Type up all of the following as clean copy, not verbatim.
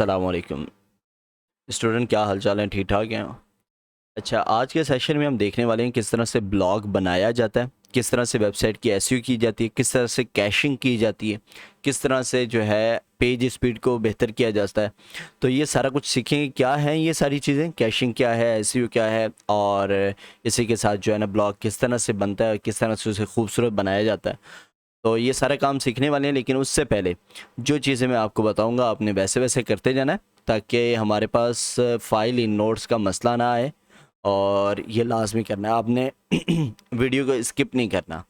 अस्सलाम वालेकुम स्टूडेंट, क्या हाल चाल है? ठीक ठाक हैं? अच्छा, आज के सेशन में हम देखने वाले हैं किस तरह से ब्लॉग बनाया जाता है, किस तरह से वेबसाइट की एसईओ की जाती है, किस तरह से कैशिंग की जाती है, किस तरह से जो है पेज स्पीड को बेहतर किया जाता है। तो ये सारा कुछ सीखेंगे। क्या है ये सारी चीज़ें, कैशिंग क्या है, एसईओ क्या है, और इसी के साथ जो है ना ब्लॉग किस तरह से बनता है, किस तरह से उसे खूबसूरत बनाया जाता है। तो ये सारा काम सीखने वाले हैं, लेकिन उससे पहले जो चीज़ें मैं आपको बताऊंगा आपने वैसे वैसे करते जाना है, ताकि हमारे पास फाइल इन नोट्स का मसला ना आए। और ये लाजमी करना है आपने वीडियो को स्किप नहीं करना।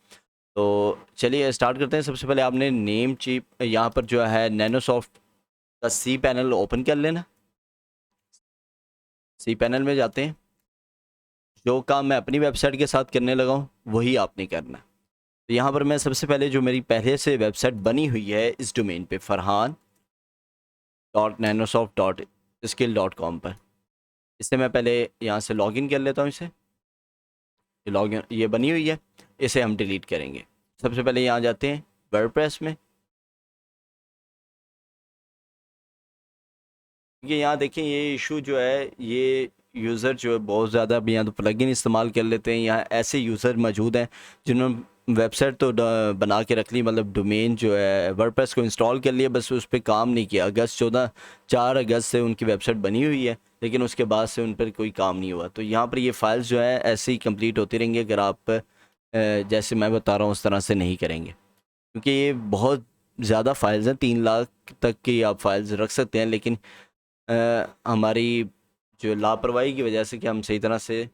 तो चलिए स्टार्ट करते हैं। सबसे पहले आपने नेम चिप यहाँ पर जो है नैनोसॉफ्ट का सी पैनल ओपन कर लेना। सी पैनल में जाते हैं। जो काम मैं अपनी वेबसाइट के साथ करने लगा हूँ वही आपने करना है। तो यहाँ पर मैं सबसे पहले जो मेरी पहले से वेबसाइट बनी हुई है इस डोमेन पे farhan.nanosoft.skill.com पर, इससे मैं पहले यहाँ से लॉगिन कर लेता हूँ। इसे लॉगिन ये बनी हुई है, इसे हम डिलीट करेंगे। सबसे पहले यहाँ जाते हैं वर्डप्रेस में। ये यहाँ देखें, ये इशू जो है, ये यूज़र जो है बहुत ज़्यादा अभी यहाँ तो प्लगइन इस्तेमाल कर लेते हैं। यहाँ ऐसे यूज़र मौजूद हैं जिन्होंने वेबसाइट तो बना के रख ली, मतलब डोमेन जो है वर्डप्रेस को इंस्टॉल कर लिया, बस उस पर काम नहीं किया। 4 अगस्त से उनकी वेबसाइट बनी हुई है, लेकिन उसके बाद से उन पर कोई काम नहीं हुआ। तो यहाँ पर ये फाइल्स जो है ऐसे ही कंप्लीट होती रहेंगी अगर आप जैसे मैं बता रहा हूँ उस तरह से नहीं करेंगे, क्योंकि ये बहुत ज़्यादा फाइल्स हैं। 3 लाख तक की आप फाइल्स रख सकते हैं, लेकिन हमारी जो लापरवाही की वजह से कि हम सही तरह से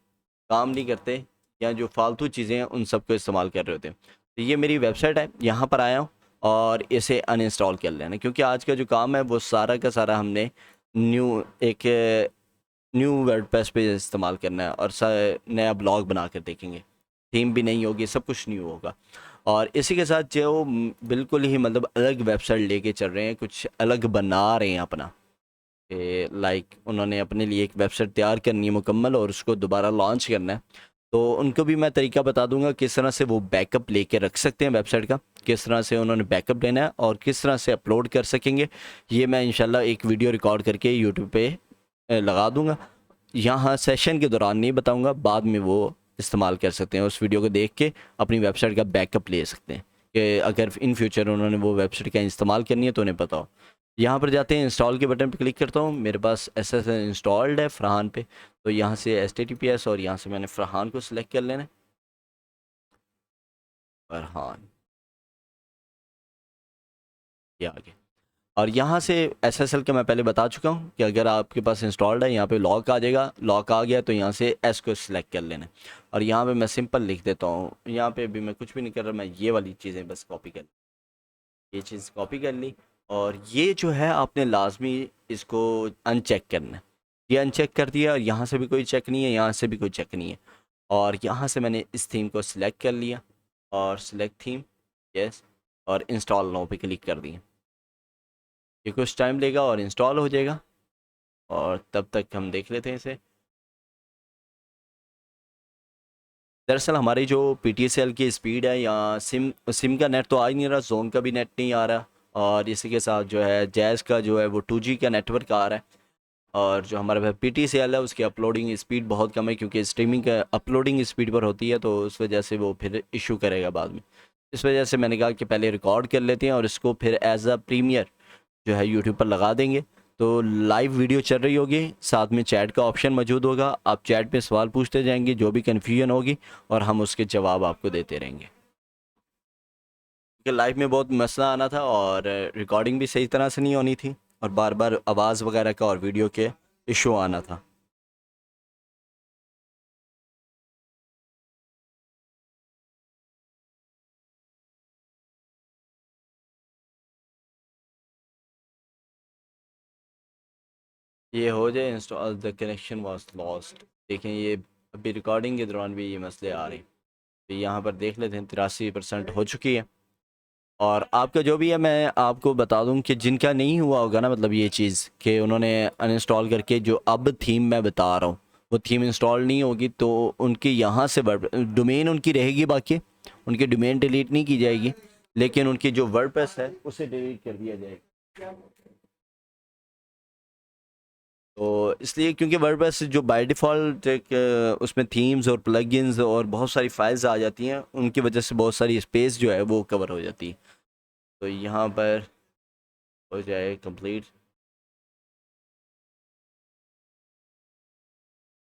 काम नहीं करते या जो फालतू चीज़ें हैं उन सब को इस्तेमाल कर रहे होते हैं। तो ये मेरी वेबसाइट है, यहाँ पर आया हूँ और इसे अनइंस्टॉल कर लेना, क्योंकि आज का जो काम है वो सारा का सारा हमने एक न्यू वर्डप्रेस पे इस्तेमाल करना है और नया ब्लॉग बना कर देखेंगे। थीम भी नहीं होगी, सब कुछ न्यू होगा। और इसी के साथ जो बिल्कुल ही मतलब अलग वेबसाइट लेके चल रहे हैं, कुछ अलग बना रहे हैं अपना, लाइक उन्होंने अपने लिए एक वेबसाइट तैयार करनी है मुकम्मल और उसको दोबारा लॉन्च करना है। तो उनको भी मैं तरीका बता दूंगा किस तरह से वो बैकअप लेके रख सकते हैं वेबसाइट का, किस तरह से उन्होंने बैकअप लेना है और किस तरह से अपलोड कर सकेंगे। ये मैं इंशाल्लाह एक वीडियो रिकॉर्ड करके यूट्यूब पे लगा दूंगा। यहाँ सेशन के दौरान नहीं बताऊंगा, बाद में वो इस्तेमाल कर सकते हैं। उस वीडियो को देख के अपनी वेबसाइट का बैकअप ले सकते हैं कि अगर इन फ्यूचर उन्होंने वो वेबसाइट का इस्तेमाल करनी है तो उन्हें पता हो। यहाँ पर जाते हैं, इंस्टॉल के बटन पर क्लिक करता हूँ। मेरे पास SSL इंस्टॉल्ड है फरहान पे, तो यहाँ से HTTPS और यहाँ से मैंने फरहान को सिलेक्ट कर लेना है। फरहान ये आगे। और यहाँ से SSL का मैं पहले बता चुका हूँ कि अगर आपके पास इंस्टॉल्ड है यहाँ पे लॉक आ जाएगा। लॉक आ गया तो यहाँ से एस को सिलेक्ट कर लेना है। और यहाँ पे मैं सिंपल लिख देता हूँ। यहाँ पे भी मैं कुछ भी नहीं कर रहा, मैं ये वाली चीज़ें बस कॉपी कर, ये चीज़ कॉपी कर ली। और ये जो है आपने लाजमी इसको अनचेक करना है। ये अनचेक कर दिया और यहाँ से भी कोई चेक नहीं है, यहाँ से भी कोई चेक नहीं है। और यहाँ से मैंने इस थीम को सिलेक्ट कर लिया और सिलेक्ट थीम, यस, और इंस्टॉल नाउ पे क्लिक कर दिया। ये कुछ टाइम लेगा और इंस्टॉल हो जाएगा, और तब तक हम देख लेते हैं इसे। दरअसल हमारी जो PTCL की स्पीड है, या सिम का नेट तो आ ही नहीं रहा, जोन का भी नेट नहीं आ रहा, और इसी के साथ जो है जैज़ का जो है वो 2G का नेटवर्क आ रहा है। और जो हमारा PTCL है उसकी अपलोडिंग स्पीड बहुत कम है, क्योंकि स्ट्रीमिंग का अपलोडिंग स्पीड पर होती है, तो उस वजह से वो फिर इशू करेगा बाद में। इस वजह से मैंने कहा कि पहले रिकॉर्ड कर लेते हैं और इसको फिर एज अ प्रीमियर जो है यूट्यूब पर लगा देंगे। तो लाइव वीडियो चल रही होगी, साथ में चैट का ऑप्शन मौजूद होगा। आप चैट पे सवाल पूछते जाएंगे, जो भी कन्फ्यूजन होगी, और हम उसके जवाब आपको देते रहेंगे। क्योंकि लाइव में बहुत मसला आना था और रिकॉर्डिंग भी सही तरह से नहीं होनी थी, और बार बार आवाज़ वगैरह का और वीडियो के इशू आना था। ये हो जाए install, the connection was lost. देखें, ये अभी रिकॉर्डिंग के दौरान भी ये मसले आ रहे हैं। तो यहाँ पर देख लेते हैं, 83% हो चुकी है। और आपका जो भी है, मैं आपको बता दूं कि जिनका नहीं हुआ होगा ना, मतलब ये चीज़ कि उन्होंने अनइंस्टॉल करके जो अब थीम मैं बता रहा हूँ वो थीम इंस्टॉल नहीं होगी, तो उनकी यहाँ से डोमेन उनकी रहेगी बाकी, उनकी डोमेन डिलीट नहीं की जाएगी, लेकिन उनकी जो वर्डप्रेस है उसे डिलीट कर दिया जाएगा। तो इसलिए क्योंकि वर्डप्रेस जो बाय डिफ़ॉल्ट एक उसमें थीम्स और प्लगइन्स और बहुत सारी फाइल्स आ जाती हैं, उनकी वजह से बहुत सारी स्पेस जो है वो कवर हो जाती है। तो यहाँ पर हो जाए कंप्लीट।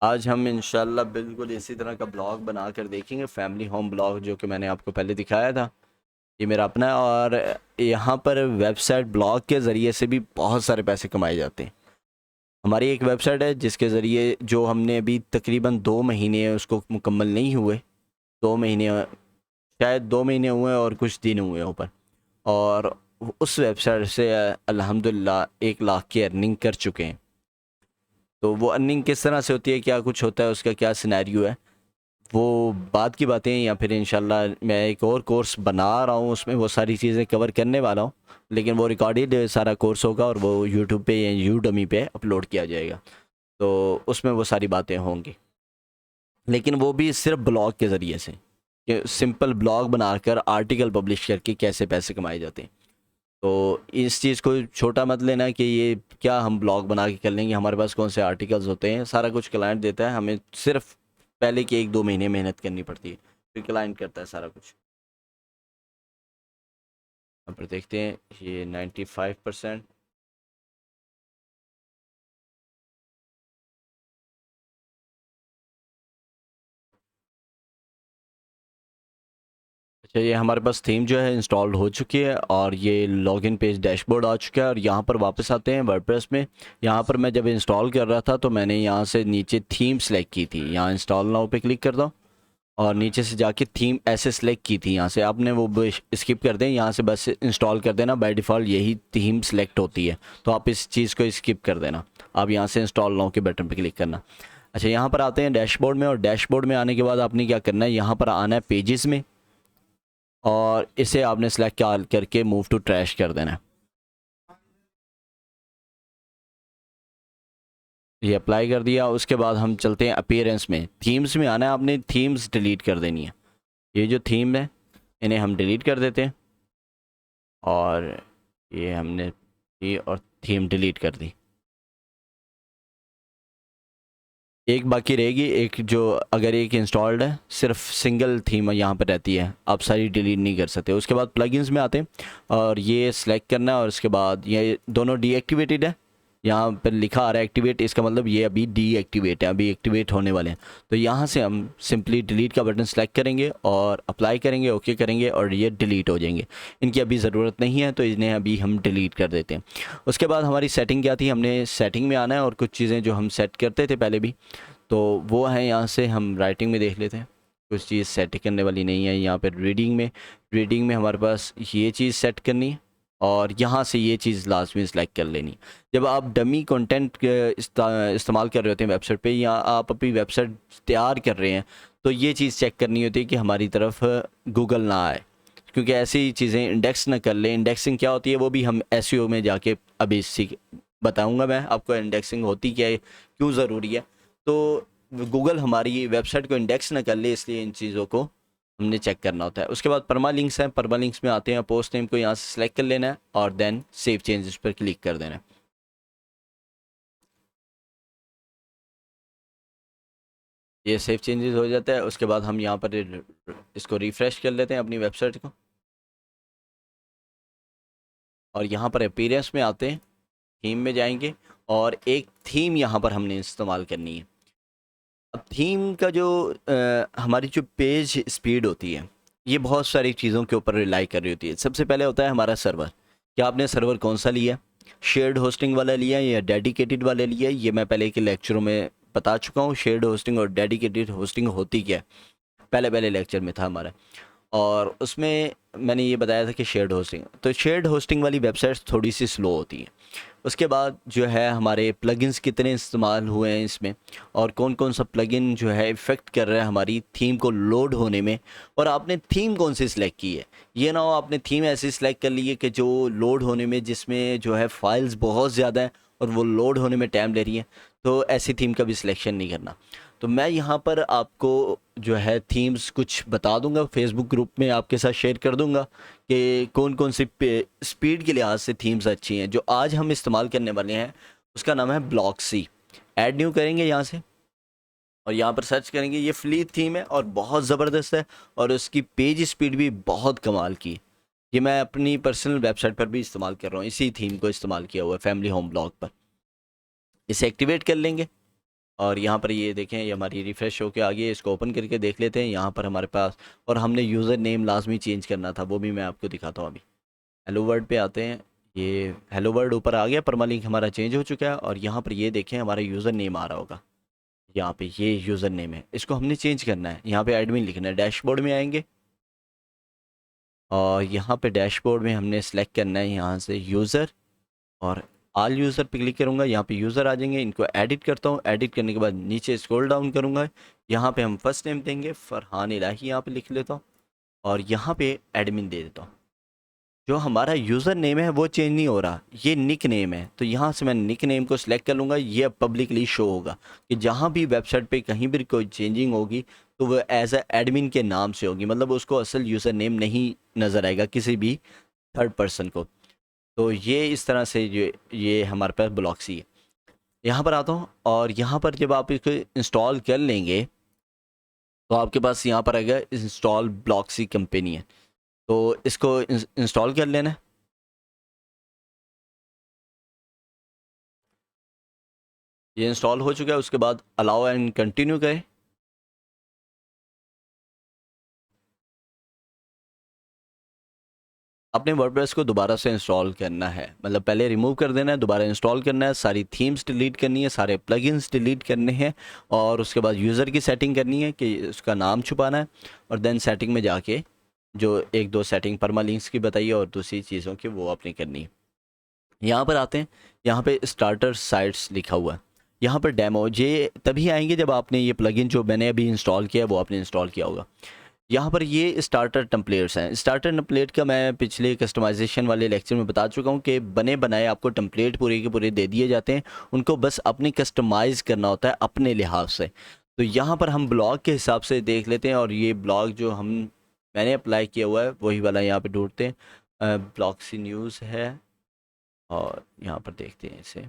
आज हम इंशाल्लाह बिल्कुल इसी तरह का ब्लॉग बना कर देखेंगे, फैमिली होम ब्लॉग, जो कि मैंने आपको पहले दिखाया था। ये मेरा अपना है, और यहाँ पर वेबसाइट ब्लॉग के ज़रिए से भी बहुत सारे पैसे कमाए जाते हैं। हमारी एक वेबसाइट है जिसके ज़रिए, जो हमने अभी तकरीबन 2 महीने उसको मुकम्मल नहीं हुए, 2 महीने, शायद 2 महीने हुए और कुछ दिन हुए ऊपर, और उस वेबसाइट से अल्हम्दुलिल्लाह 1 लाख की अर्निंग कर चुके हैं। तो वो अर्निंग किस तरह से होती है, क्या कुछ होता है, उसका क्या सिनेरियो है, वो बाद की बातें हैं, या फिर इंशाल्लाह मैं एक और कोर्स बना रहा हूँ, उसमें वो सारी चीज़ें कवर करने वाला हूँ। लेकिन वो रिकॉर्डेड सारा कोर्स होगा और वो यूट्यूब पे या यूडमी पे अपलोड किया जाएगा, तो उसमें वो सारी बातें होंगी। लेकिन वो भी सिर्फ ब्लॉग के ज़रिए से, कि सिंपल ब्लॉग बनाकर आर्टिकल पब्लिश करके कैसे पैसे कमाए जाते हैं। तो इस चीज़ को छोटा मत लेना कि ये क्या हम ब्लॉग बना के कर लेंगे, हमारे पास कौन से आर्टिकल्स होते हैं, सारा कुछ क्लाइंट देता है, हमें सिर्फ पहले के 1-2 महीने मेहनत करनी पड़ती है, फिर क्लाइंट करता है सारा कुछ। यहाँ पर देखते हैं ये 95%। अच्छा, ये हमारे पास थीम जो है इंस्टॉल्ड हो चुकी है, और ये लॉगिन पेज डैशबोर्ड आ चुका है, और यहाँ पर वापस आते हैं वर्डप्रेस में। यहाँ पर मैं जब इंस्टॉल कर रहा था तो मैंने यहाँ से नीचे थीम सेलेक्ट की थी, यहाँ इंस्टॉल नाउ पे क्लिक कर दो, और नीचे से जाके थीम ऐसे सेलेक्ट की थी, यहाँ से आपने वो स्किप कर दें, यहाँ से बस इंस्टॉल कर देना, बाय डिफ़ॉल्ट यही थीम सेलेक्ट होती है, तो आप इस चीज़ को स्किप कर देना। आप यहाँ से इंस्टॉल नाउ के बटन पर क्लिक करना। अच्छा, यहाँ पर आते हैं डैशबोर्ड में, और डैशबोर्ड में आने के बाद आपने क्या करना है, यहाँ पर आना है पेजेस में, और इसे आपने सेलेक्ट करके मूव टू ट्रैश कर देना है। ये अप्लाई कर दिया, उसके बाद हम चलते हैं अपीयरेंस में, थीम्स में आना है, आपने थीम्स डिलीट कर देनी है। ये जो थीम है इन्हें हम डिलीट कर देते हैं, और ये हमने ये और थीम डिलीट कर दी। एक बाकी रहेगी, एक जो अगर एक इंस्टॉल्ड है, सिर्फ सिंगल थीम यहाँ पर रहती है, आप सारी डिलीट नहीं कर सकते। उसके बाद प्लगइन्स में आते हैं, और ये सिलेक्ट करना है, और उसके बाद ये दोनों डीएक्टिवेटेड है, यहाँ पर लिखा आ रहा है एक्टिवेट, इसका मतलब ये अभी डीएक्टिवेट है, अभी एक्टिवेट होने वाले हैं। तो यहाँ से हम सिंपली डिलीट का बटन सेलेक्ट करेंगे और अप्लाई करेंगे, ओके करेंगे, और ये डिलीट हो जाएंगे। इनकी अभी ज़रूरत नहीं है, तो इन्हें अभी हम डिलीट कर देते हैं। उसके बाद हमारी सेटिंग क्या थी, हमने सेटिंग में आना है, और कुछ चीज़ें जो हम सेट करते थे पहले भी, तो वो है, यहाँ से हम राइटिंग में देख लेते हैं, कुछ चीज़ सेट करने वाली नहीं है। यहाँ पर रीडिंग में हमारे पास ये चीज़ सेट करनी है, और यहाँ से ये चीज़ लास्ट में सेलेक्ट कर लेनी। जब आप डमी कंटेंट इस्तेमाल कर रहे होते हैं वेबसाइट पे, या आप अपनी वेबसाइट तैयार कर रहे हैं, तो ये चीज़ चेक करनी होती है कि हमारी तरफ गूगल ना आए, क्योंकि ऐसी चीज़ें इंडेक्स ना कर लें। इंडेक्सिंग क्या होती है वो भी हम एसईओ में जाके अभी सीख बताऊंगा मैं आपको, इंडेक्सिंग होती क्या है, क्यों ज़रूरी है। तो गूगल हमारी वेबसाइट को इंडेक्स ना कर ले, इसलिए इन चीज़ों को हमने चेक करना होता है। उसके बाद परमा लिंक्स हैं, परमा लिंक्स में आते हैं, पोस्ट नेम को यहाँ से सिलेक्ट कर लेना है, और देन सेव चेंजेस पर क्लिक कर देना है। ये सेव चेंजेस हो जाता है। उसके बाद हम यहाँ पर इसको रिफ़्रेश कर लेते हैं अपनी वेबसाइट को, और यहाँ पर अपीयरेंस में आते हैं, थीम में जाएंगे, और एक थीम यहाँ पर हमने इस्तेमाल करनी है। अब थीम का जो हमारी जो पेज स्पीड होती है, ये बहुत सारी चीज़ों के ऊपर रिलाई कर रही होती है। सबसे पहले होता है हमारा सर्वर, क्या आपने सर्वर कौन सा लिया, शेयर्ड होस्टिंग वाला लिया या डेडिकेटेड वाला लिया। ये मैं पहले के लेक्चरों में बता चुका हूँ, शेयर्ड होस्टिंग और डेडिकेटेड होस्टिंग होती क्या है, पहले पहले लेक्चर में था हमारा, और उसमें मैंने ये बताया था कि शेयर्ड होस्टिंग, तो शेयर्ड होस्टिंग वाली वेबसाइट्स थोड़ी सी स्लो होती हैं। उसके बाद जो है हमारे प्लगइन्स कितने इस्तेमाल हुए हैं इसमें, और कौन कौन सा प्लगइन जो है इफ़ेक्ट कर रहा है हमारी थीम को लोड होने में, और आपने थीम कौन सी सिलेक्ट की है। ये ना हो आपने थीम ऐसी सिलेक्ट कर ली है कि जो लोड होने में, जिसमें जो है फाइल्स बहुत ज़्यादा हैं और वो लोड होने में टाइम ले रही है, तो ऐसी थीम का भी सिलेक्शन नहीं करना। तो मैं यहाँ पर आपको जो है थीम्स कुछ बता दूंगा, फेसबुक ग्रुप में आपके साथ शेयर कर दूंगा कि कौन कौन सी स्पीड के लिहाज से थीम्स अच्छी हैं। जो आज हम इस्तेमाल करने वाले हैं उसका नाम है ब्लॉक्सी। ऐड न्यू करेंगे यहाँ से और यहाँ पर सर्च करेंगे। ये फ्ली थीम है और बहुत ज़बरदस्त है और उसकी पेज स्पीड भी बहुत कमाल की है। ये मैं अपनी पर्सनल वेबसाइट पर भी इस्तेमाल कर रहा हूँ, इसी थीम को इस्तेमाल किया हुआ है फैमिली होम ब्लॉग पर। इसे एक्टिवेट कर लेंगे और यहाँ पर ये देखें, ये हमारी रिफ़्रेश होकर आ गई है। इसको ओपन करके देख लेते हैं यहाँ पर हमारे पास। और हमने यूज़र नेम लाजमी चेंज करना था, वो भी मैं आपको दिखाता हूँ अभी। हेलो वर्ड पे आते हैं। ये हेलो वर्ड ऊपर आ गया, परमालिंक हमारा चेंज हो चुका है और यहाँ पर ये देखें हमारा यूज़र नेम आ रहा होगा। यहाँ पे ये यूज़र नेम है, इसको हमने चेंज करना है। यहाँ पे एडमिन लिखना है। डैशबोर्ड में आएंगे और यहाँ पे डैशबोर्ड में हमने सेलेक्ट करना है यहाँ से यूज़र और आल यूज़र पे क्लिक करूँगा। यहाँ पे यूज़र आ जाएंगे। इनको एडिट करता हूँ। एडिट करने के बाद नीचे स्क्रॉल डाउन करूँगा। यहाँ पे हम फर्स्ट नेम देंगे फरहान इलाही, यहाँ पे लिख लेता हूँ और यहाँ पे एडमिन दे देता हूँ। जो हमारा यूज़र नेम है वो चेंज नहीं हो रहा, ये निक नेम है। तो यहाँ से मैं निक नेम को सिलेक्ट कर लूँगा। ये अब पब्लिकली शो होगा कि जहाँ भी वेबसाइट पे कहीं भी कोई चेंजिंग होगी तो वो एज अ एडमिन के नाम से होगी, मतलब उसको असल यूज़र नेम नहीं नज़र आएगा किसी भी थर्ड पर्सन को। तो ये इस तरह से ये हमारे पास ब्लॉक्सी है। यहाँ पर आता हूँ और यहाँ पर जब आप इसको इंस्टॉल कर लेंगे तो आपके पास यहाँ पर आएगा इंस्टॉल ब्लॉक्सी कंपनी है। तो इसको इंस्टॉल कर लेना है। ये इंस्टॉल हो चुका है। उसके बाद अलाउ एंड कंटिन्यू करें। अपने वर्डप्रेस को दोबारा से इंस्टॉल करना है, मतलब पहले रिमूव कर देना है, दोबारा इंस्टॉल करना है। सारी थीम्स डिलीट करनी है, सारे प्लगइन्स डिलीट करने हैं और उसके बाद यूज़र की सेटिंग करनी है कि उसका नाम छुपाना है और देन सेटिंग में जाके जो एक दो सेटिंग परमालिंक्स की बताइए और दूसरी चीज़ों की वो अपनी करनी है। यहाँ पर आते हैं। यहाँ पे स्टार्टर साइट्स लिखा हुआ है। यहाँ पर डेमो ये तभी आएंगे जब आपने ये प्लगइन जो मैंने अभी इंस्टॉल किया है वो आपने इंस्टॉल किया होगा। यहाँ पर ये स्टार्टर टेम्पलेट्स हैं। स्टार्टर टेम्पलेट का मैं पिछले कस्टमाइजेशन वाले लेक्चर में बता चुका हूँ कि बने बनाए आपको टेम्पलेट पूरे के पूरे दे दिए जाते हैं, उनको बस अपने कस्टमाइज़ करना होता है अपने लिहाज से। तो यहाँ पर हम ब्लॉग के हिसाब से देख लेते हैं और ये ब्लॉग जो मैंने अप्लाई किया हुआ है वही वाला यहाँ पे ढूंढते हैं। ब्लॉक्सी न्यूज़ है और यहाँ पर देखते हैं इसे।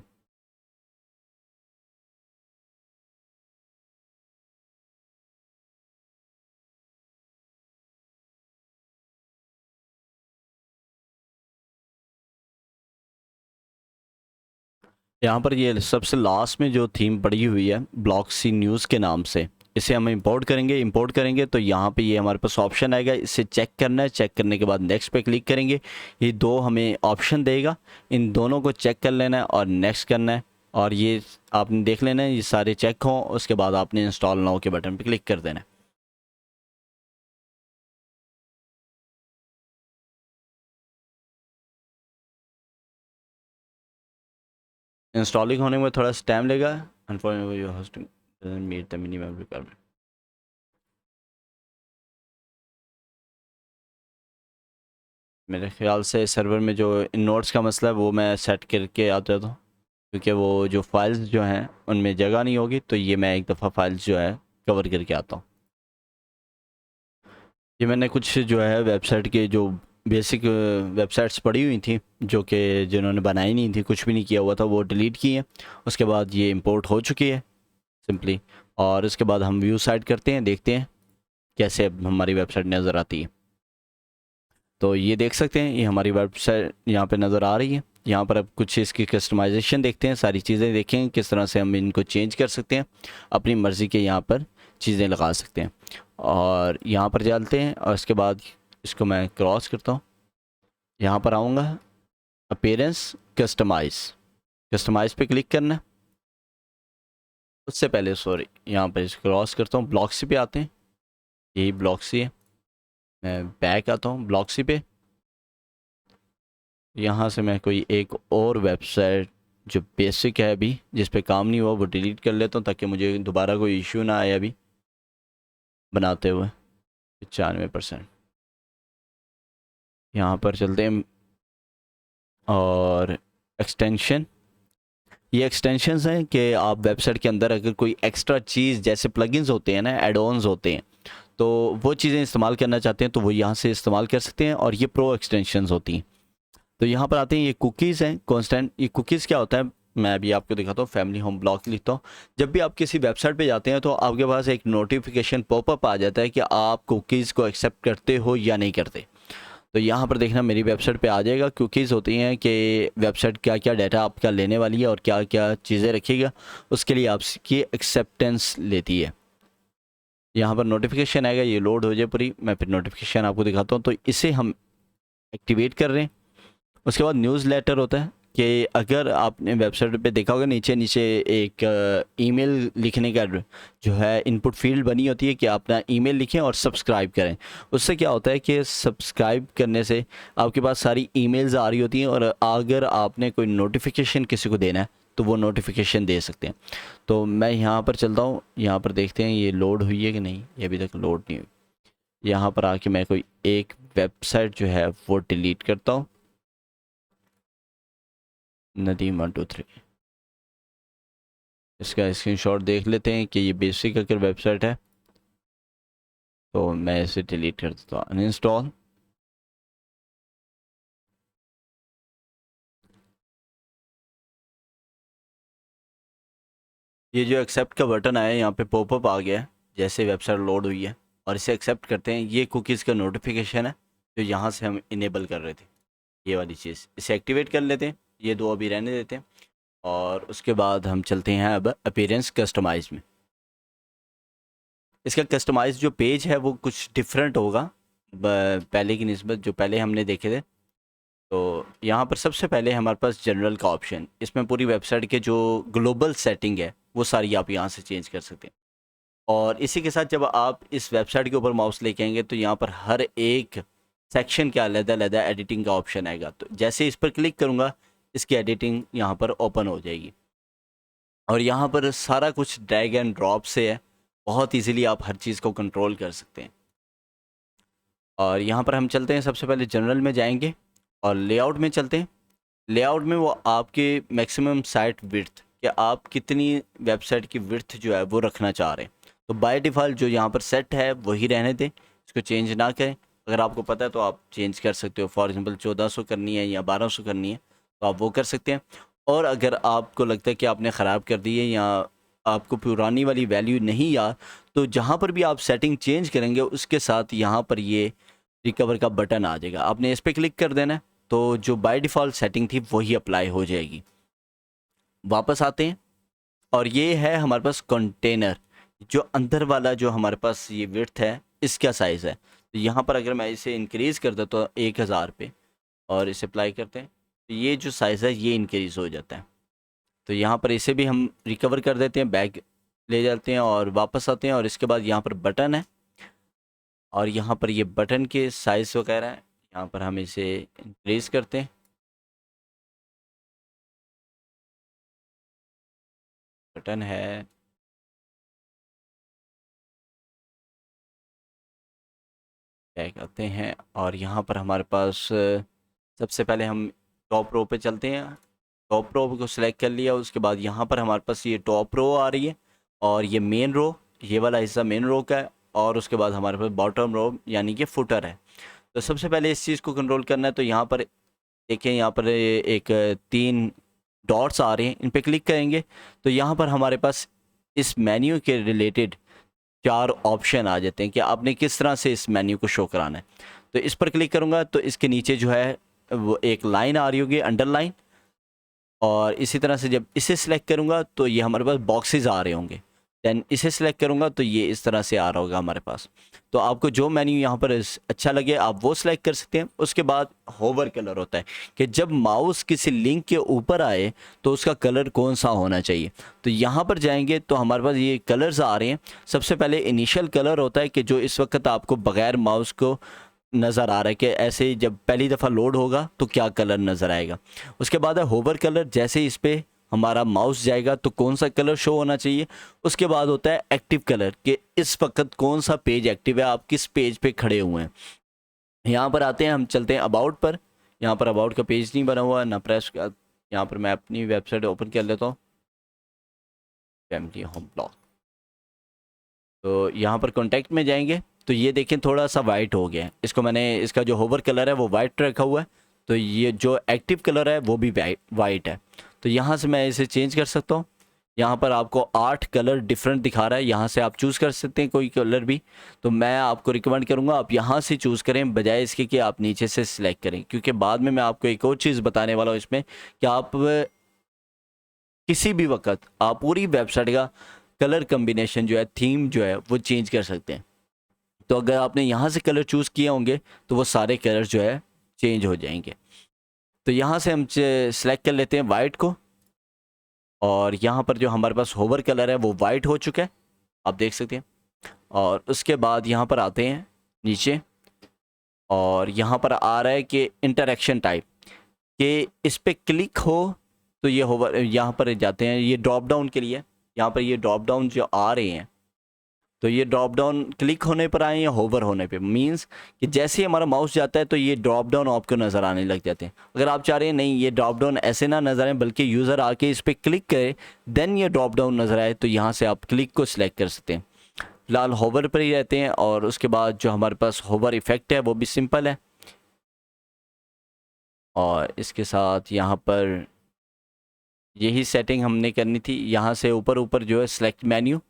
यहाँ पर ये सबसे लास्ट में जो थीम पड़ी हुई है ब्लॉक्सी न्यूज़ के नाम से, इसे हम इंपोर्ट करेंगे। इंपोर्ट करेंगे तो यहाँ पे ये हमारे पास ऑप्शन आएगा, इसे चेक करना है। चेक करने के बाद नेक्स्ट पे क्लिक करेंगे। ये दो हमें ऑप्शन देगा, इन दोनों को चेक कर लेना है और नेक्स्ट करना है। और ये आपने देख लेना है ये सारे चेक हों, उसके बाद आपने इंस्टॉल नाउ के बटन पर क्लिक कर देना है। इंस्टॉलिंग होने में थोड़ा सा टाइम लगेगा। Unfortunately hosting doesn't meet the minimum requirement. मेरे ख्याल से सर्वर में जो इन नोट्स का मसला है वो मैं सेट करके आता था, क्योंकि वो जो फाइल्स जो हैं उनमें जगह नहीं होगी, तो ये मैं एक दफ़ा फाइल्स जो है कवर करके आता हूँ। ये मैंने कुछ जो है वेबसाइट के जो बेसिक वेबसाइट्स पड़ी हुई थी जो कि जिन्होंने बनाई नहीं थी, कुछ भी नहीं किया हुआ था, वो डिलीट की है। उसके बाद ये इंपोर्ट हो चुकी है सिंपली। और उसके बाद हम व्यू साइट करते हैं, देखते हैं कैसे अब हमारी वेबसाइट नज़र आती है। तो ये देख सकते हैं ये हमारी वेबसाइट यहाँ पे नज़र आ रही है। यहाँ पर अब कुछ इसकी कस्टमाइजेशन देखते हैं, सारी चीज़ें देखें किस तरह से हम इनको चेंज कर सकते हैं, अपनी मर्ज़ी के यहाँ पर चीज़ें लगा सकते हैं। और यहाँ पर चलते हैं और उसके बाद इसको मैं क्रॉस करता हूँ। यहाँ पर आऊँगा, अपीयरेंस, कस्टमाइज़ पे क्लिक करना है। उससे पहले सॉरी यहाँ पर इसको क्रॉस करता हूँ, ब्लॉक्सी पे आते हैं। यही ब्लॉक्सी है। मैं बैक आता हूँ ब्लॉक्सी पे। यहाँ से मैं कोई एक और वेबसाइट जो बेसिक है अभी जिस पे काम नहीं हुआ वो डिलीट कर लेता हूँ, ताकि मुझे दोबारा कोई इशू ना आए अभी बनाते हुए। 95%। यहाँ पर चलते हैं और एक्सटेंशन। ये एक्सटेंशंस हैं कि आप वेबसाइट के अंदर अगर कोई एक्स्ट्रा चीज़ जैसे प्लगइन्स होते हैं ना, एड ऑन्स होते हैं, तो वो चीज़ें इस्तेमाल करना चाहते हैं तो वो यहाँ से इस्तेमाल कर सकते हैं। और ये प्रो एक्सटेंशंस होती हैं। तो यहाँ पर आते हैं, ये कुकीज़ हैं कॉन्स्टेंट। ये कुकीज़ क्या होता है, मैं अभी आपको दिखाता हूँ, फैमिली होम ब्लॉग लिखता हूँ। जब भी आप किसी वेबसाइट पे जाते हैं तो आपके पास एक नोटिफिकेशन पॉपअप आ जाता है कि आप कुकीज़ को एक्सेप्ट करते हो या नहीं करते। तो यहाँ पर देखना मेरी वेबसाइट पे आ जाएगा। कुकीज़ होती हैं कि वेबसाइट क्या क्या डाटा आपका लेने वाली है और क्या क्या चीज़ें रखेगा, उसके लिए आपकी एक्सेप्टेंस लेती है। यहाँ पर नोटिफिकेशन आएगा, ये लोड हो जाए पूरी, मैं फिर नोटिफिकेशन आपको दिखाता हूँ। तो इसे हम एक्टिवेट कर रहे हैं। उसके बाद न्यूज़ लेटर होता है कि अगर आपने वेबसाइट पे देखा होगा नीचे नीचे एक ईमेल लिखने का जो है इनपुट फील्ड बनी होती है कि आप अपना ईमेल लिखें और सब्सक्राइब करें। उससे क्या होता है कि सब्सक्राइब करने से आपके पास सारी ईमेल्स आ रही होती हैं और अगर आपने कोई नोटिफिकेशन किसी को देना है तो वो नोटिफिकेशन दे सकते हैं। तो मैं यहाँ पर चलता हूँ, यहाँ पर देखते हैं ये लोड हुई है कि नहीं। ये अभी तक लोड नहीं हुई। यहाँ पर आके मैं कोई एक वेबसाइट जो है वो डिलीट करता हूँ, नदीम 123। इसका स्क्रीनशॉट देख लेते हैं कि ये बेसिक अगर वेबसाइट है तो मैं इसे डिलीट कर देता हूँ, अनइंस्टॉल। ये जो एक्सेप्ट का बटन आया है यहाँ पे पॉपअप आ गया है जैसे वेबसाइट लोड हुई है, और इसे एक्सेप्ट करते हैं। ये कुकीज़ का नोटिफिकेशन है जो यहाँ से हम इनेबल कर रहे थे, ये वाली चीज़। इसे एक्टिवेट कर लेते हैं, ये दो अभी रहने देते हैं। और उसके बाद हम चलते हैं अब अपीयरेंस कस्टमाइज में। इसका कस्टमाइज जो पेज है वो कुछ डिफरेंट होगा पहले की निस्बत जो पहले हमने देखे थे। तो यहाँ पर सबसे पहले हमारे पास जनरल का ऑप्शन, इसमें पूरी वेबसाइट के जो ग्लोबल सेटिंग है वो सारी आप यहाँ से चेंज कर सकते हैं। और इसी के साथ जब आप इस वेबसाइट के ऊपर माउस लेके आएंगे तो यहाँ पर हर एक सेक्शन के अलग-अलग एडिटिंग का ऑप्शन आएगा। तो जैसे इस पर क्लिक करूँगा इसकी एडिटिंग यहाँ पर ओपन हो जाएगी और यहाँ पर सारा कुछ ड्रैग एंड ड्रॉप से है, बहुत इजीली आप हर चीज़ को कंट्रोल कर सकते हैं। और यहाँ पर हम चलते हैं, सबसे पहले जनरल में जाएंगे और लेआउट में चलते हैं। लेआउट में वो आपके मैक्सिमम साइट विड्थ कि आप कितनी वेबसाइट की विड्थ जो है वो रखना चाह रहे हैं। तो बाय डिफ़ॉल्ट जो यहाँ पर सेट है वही रहने दें, इसको चेंज ना करें। अगर आपको पता है तो आप चेंज कर सकते हो, फॉर एग्जांपल 1400 करनी है या 1200 करनी है तो आप वो कर सकते हैं। और अगर आपको लगता है कि आपने ख़राब कर दी है या आपको पुरानी वाली वैल्यू नहीं याद, तो जहाँ पर भी आप सेटिंग चेंज करेंगे उसके साथ यहाँ पर ये रिकवर का बटन आ जाएगा, आपने इस पर क्लिक कर देना है। तो जो बाय डिफ़ॉल्ट सेटिंग थी वही अप्लाई हो जाएगी। वापस आते हैं और ये है हमारे पास कंटेनर, जो अंदर वाला जो हमारे पास ये विड्थ है इसका साइज़ है। तो यहाँ पर अगर मैं इसे इंक्रीज़ कर देता हूँ 1000 पे और इसे अप्लाई करते हैं तो ये जो साइज़ है ये इंक्रीज़ हो जाता है। तो यहाँ पर इसे भी हम रिकवर कर देते हैं, बैक ले जाते हैं और वापस आते हैं। और इसके बाद यहाँ पर बटन है और यहाँ पर ये बटन के साइज़ वगैरह है, यहाँ पर हम इसे इंक्रीज़ करते हैं। बटन है, बैक आते हैं और यहाँ पर हमारे पास सबसे पहले हम टॉप रो पे चलते हैं। टॉप रो को सिलेक्ट कर लिया, उसके बाद यहाँ पर हमारे पास ये टॉप रो आ रही है और ये मेन रो, ये वाला हिस्सा मेन रो का है। और उसके बाद हमारे पास बॉटम रो यानी कि फुटर है। तो सबसे पहले इस चीज़ को कंट्रोल करना है। तो यहाँ पर देखें, यहाँ पर एक 3 डॉट्स आ रहे हैं, इन पे क्लिक करेंगे तो यहाँ पर हमारे पास इस मेन्यू के रिलेटेड 4 ऑप्शन आ जाते हैं कि आपने किस तरह से इस मेन्यू को शो कराना है। तो इस पर क्लिक करूँगा तो इसके नीचे जो है वो एक लाइन आ रही होगी, अंडरलाइन। और इसी तरह से जब इसे सिलेक्ट करूँगा तो ये हमारे पास बॉक्सेस आ रहे होंगे। देन इसे सिलेक्ट करूँगा तो ये इस तरह से आ रहा होगा हमारे पास। तो आपको जो मेन्यू यहाँ पर अच्छा लगे आप वो सिलेक्ट कर सकते हैं। उसके बाद होवर कलर होता है कि जब माउस किसी लिंक के ऊपर आए तो उसका कलर कौन सा होना चाहिए। तो यहाँ पर जाएंगे तो हमारे पास ये कलर्स आ रहे हैं। सबसे पहले इनिशियल कलर होता है कि जो इस वक्त आपको बगैर माउस को नज़र आ रहा है कि ऐसे जब पहली दफ़ा लोड होगा तो क्या कलर नज़र आएगा। उसके बाद है होवर कलर, जैसे ही इस पर हमारा माउस जाएगा तो कौन सा कलर शो होना चाहिए। उसके बाद होता है एक्टिव कलर कि इस वक्त कौन सा पेज एक्टिव है, आप किस पेज पे खड़े हुए हैं। यहाँ पर आते हैं, हम चलते हैं अबाउट पर। यहाँ पर अबाउट का पेज नहीं बना हुआ है ना प्रेस का। यहाँ पर मैं अपनी वेबसाइट ओपन कर लेता हूँ, फैमिली होम ब्लॉग। तो यहाँ पर कॉन्टैक्ट में जाएंगे तो ये देखें थोड़ा सा वाइट हो गया है। इसको मैंने, इसका जो होवर कलर है वो वाइट रखा हुआ है, तो ये जो एक्टिव कलर है वो भी वाइट है। तो यहाँ से मैं इसे चेंज कर सकता हूँ। यहाँ पर आपको 8 कलर डिफरेंट दिखा रहा है, यहाँ से आप चूज़ कर सकते हैं कोई कलर भी। तो मैं आपको रिकमेंड करूँगा आप यहाँ से चूज़ करें बजाय इसके कि आप नीचे से सिलेक्ट करें, क्योंकि बाद में मैं आपको एक और चीज़ बताने वाला हूँ इसमें कि आप किसी भी वक्त आप पूरी वेबसाइट का कलर कम्बिनेशन जो है, थीम जो है वो चेंज कर सकते हैं। तो अगर आपने यहाँ से कलर चूज़ किए होंगे तो वो सारे कलर जो है चेंज हो जाएंगे। तो यहाँ से हम सेलेक्ट कर लेते हैं वाइट को, और यहाँ पर जो हमारे पास होवर कलर है वो वाइट हो चुका है, आप देख सकते हैं। और उसके बाद यहाँ पर आते हैं नीचे, और यहाँ पर आ रहा है कि इंटरेक्शन टाइप, कि इस पर क्लिक हो तो ये होवर, यहाँ पर जाते हैं, ये ड्रॉप डाउन के लिए यहाँ पर ये ड्रॉप डाउन जो आ रहे हैं, तो ये ड्रॉप डाउन क्लिक होने पर आए या होवर होने पे, मींस कि जैसे ही हमारा माउस जाता है तो ये ड्रॉप डाउन आपको नज़र आने लग जाते हैं। अगर आप चाह रहे हैं नहीं ये ड्रॉप डाउन ऐसे ना नज़र आए बल्कि यूज़र आके इस पर क्लिक करे देन ये ड्रॉप डाउन नज़र आए, तो यहाँ से आप क्लिक को सिलेक्ट कर सकते हैं। फिलहाल होवर पर ही रहते हैं, और उसके बाद जो हमारे पास होवर इफ़ेक्ट है वो भी सिंपल है, और इसके साथ यहाँ पर यही सेटिंग हमने करनी थी। यहाँ से ऊपर ऊपर जो है सेलेक्ट मेन्यू,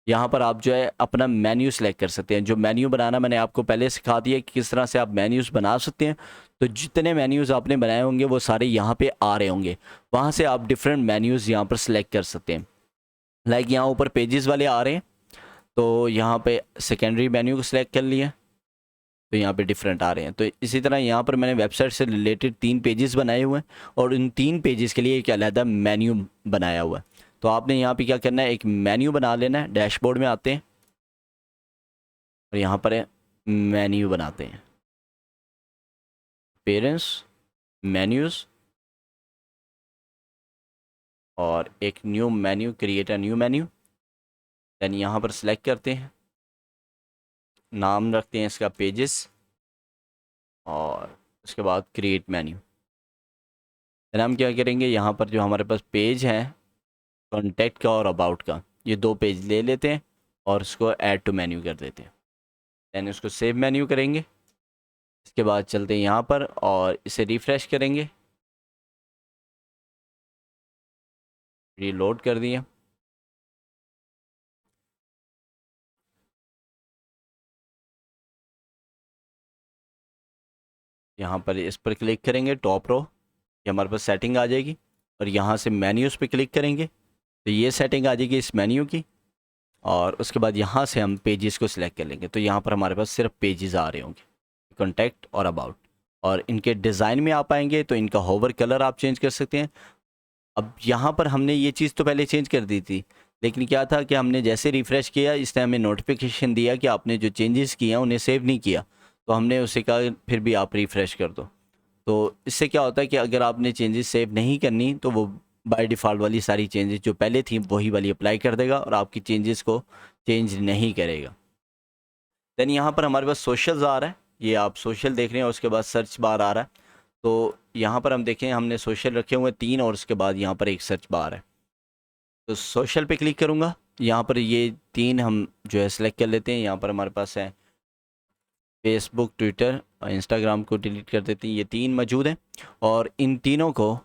यहाँ पर आप जो है अपना मेन्यू सेलेक्ट कर सकते हैं। जो मेन्यू बनाना मैंने आपको पहले सिखा दिया कि किस तरह से आप मेन्यूज़ बना सकते हैं। तो जितने मेन्यूज़ आपने बनाए होंगे वो सारे यहाँ पे आ रहे होंगे, वहाँ से आप डिफरेंट मेन्यूज़ यहाँ पर सेलेक्ट कर सकते हैं। लाइक यहाँ ऊपर पेजेस वाले आ रहे हैं, तो यहाँ पे सेकेंडरी मेन्यू को सिलेक्ट कर लिया, तो यहाँ पे डिफरेंट आ रहे हैं। तो इसी तरह यहाँ पर मैंने वेबसाइट से रिलेटेड 3 पेजेस बनाए हुए हैं, और इन 3 पेजेस के लिए एक अलहदा मेन्यू बनाया हुआ है। तो आपने यहाँ पे क्या करना है, एक मेन्यू बना लेना है। डैशबोर्ड में आते हैं और यहाँ पर मेन्यू बनाते हैं, पेरेंट्स, मेन्यूज़, और एक new menu, create a new menu. Then यहाँ पर सिलेक्ट करते हैं, नाम रखते हैं इसका पेजेस, और उसके बाद क्रिएट मेन्यू। दैन हम क्या करेंगे, यहाँ पर जो हमारे पास पेज हैं कॉन्टैक्ट का और अबाउट का, ये 2 पेज ले लेते हैं और इसको ऐड टू मेन्यू कर देते हैं। दैन इसको सेव मेन्यू करेंगे। इसके बाद चलते हैं यहाँ पर और इसे रिफ़्रेश करेंगे, रीलोड कर दिया। यहाँ पर इस पर क्लिक करेंगे, टॉप रो, ये हमारे पास सेटिंग आ जाएगी, और यहाँ से मेन्यूज़ पे क्लिक करेंगे तो ये सेटिंग आ जाएगी इस मेन्यू की। और उसके बाद यहाँ से हम पेजेस को सिलेक्ट कर लेंगे, तो यहाँ पर हमारे पास सिर्फ पेजेस आ रहे होंगे, कॉन्टैक्ट और अबाउट। और इनके डिज़ाइन में आप आएंगे तो इनका होवर कलर आप चेंज कर सकते हैं। अब यहाँ पर हमने ये चीज़ तो पहले चेंज कर दी थी, लेकिन क्या था कि हमने जैसे रिफ़्रेश किया इसने हमें नोटिफिकेशन दिया कि आपने जो चेंजेस किए हैं उन्हें सेव नहीं किया, तो हमने उसे कहा फिर भी आप रिफ़्रेश कर दो। तो इससे क्या होता है कि अगर आपने चेंजेस सेव नहीं करनी तो वो बाय डिफ़ॉल्ट वाली सारी चेंजेस जो पहले थी वही वाली अप्लाई कर देगा और आपकी चेंजेस को चेंज नहीं करेगा। दैन यहाँ पर हमारे पास सोशल्स आ रहा है, ये आप सोशल देख रहे हैं, और उसके बाद सर्च बार आ रहा है। तो यहाँ पर हम देखें हमने सोशल रखे हुए 3 और उसके बाद यहाँ पर एक सर्च बार है। तो सोशल पे क्लिक करूँगा, यहाँ पर ये 3 हम जो है सेलेक्ट कर लेते हैं। यहाँ पर हमारे पास है फेसबुक, ट्विटर और इंस्टाग्राम को डिलीट कर देते हैं, ये 3 मौजूद हैं। और इन तीनों को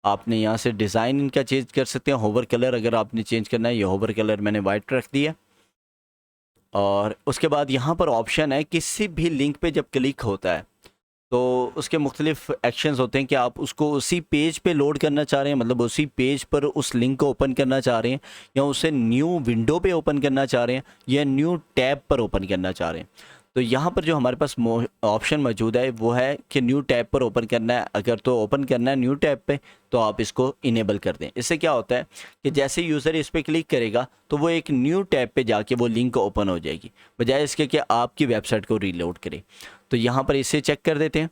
आपने यहाँ से डिज़ाइन इनका चेंज कर सकते हैं। होवर कलर अगर आपने चेंज करना है, ये होवर कलर मैंने वाइट रख दिया। और उसके बाद यहाँ पर ऑप्शन है किसी भी लिंक पे जब क्लिक होता है तो उसके मुख्तलिफ एक्शंस होते हैं कि आप उसको उसी पेज पे लोड करना चाह रहे हैं, मतलब उसी पेज पर उस लिंक को ओपन करना चाह रहे हैं, या उसे न्यू विंडो पे ओपन करना चाह रहे हैं, या न्यू टैब पर ओपन करना चाह रहे हैं। तो यहाँ पर जो हमारे पास ऑप्शन मौजूद है वो है कि न्यू टैब पर ओपन करना है। अगर तो ओपन करना है न्यू टैब पे तो आप इसको इनेबल कर दें। इससे क्या होता है कि जैसे यूज़र इस पर क्लिक करेगा तो वो एक न्यू टैब पे जाके वो लिंक ओपन हो जाएगी, बजाय इसके कि आपकी वेबसाइट को रीलोड करे। तो यहाँ पर इसे चेक कर देते हैं।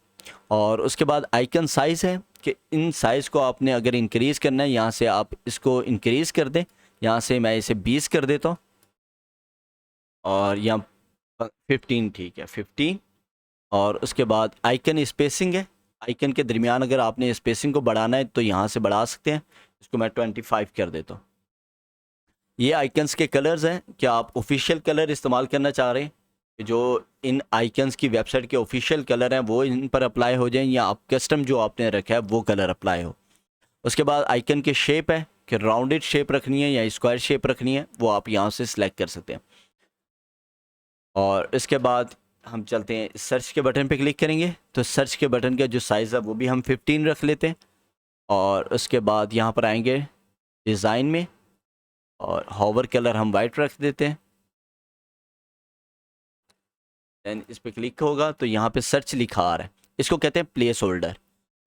और उसके बाद आइकन साइज़ है कि इन साइज़ को आपने अगर इंक्रीज़ करना है, यहाँ से आप इसको इंक्रीज़ कर दें। यहाँ से मैं इसे 20 कर देता हूँ, और यहाँ 15, ठीक है 15। और उसके बाद आइकन स्पेसिंग है, आइकन के दरमियान अगर आपने स्पेसिंग को बढ़ाना है तो यहाँ से बढ़ा सकते हैं। इसको मैं 25 कर देता हूँ। ये आइकन्स के कलर्स हैं, क्या आप ऑफिशियल कलर इस्तेमाल करना चाह रहे हैं, जो इन आइकन्स की वेबसाइट के ऑफिशियल कलर हैं वो इन पर अप्लाई हो जाएं, या आप कस्टम जो आपने रखा है वो कलर अप्लाई हो। उसके बाद आइकन की शेप है कि राउंडेड शेप रखनी है या स्क्वायर शेप रखनी है, वो आप यहाँ से सिलेक्ट कर सकते हैं। और इसके बाद हम चलते हैं सर्च के बटन पे क्लिक करेंगे, तो सर्च के बटन का जो साइज़ है वो भी हम 15 रख लेते हैं। और उसके बाद यहाँ पर आएंगे डिज़ाइन में और हॉवर कलर हम वाइट रख देते हैं। दैन इस पर क्लिक होगा तो यहाँ पे सर्च लिखा आ रहा है, इसको कहते हैं प्लेस होल्डर।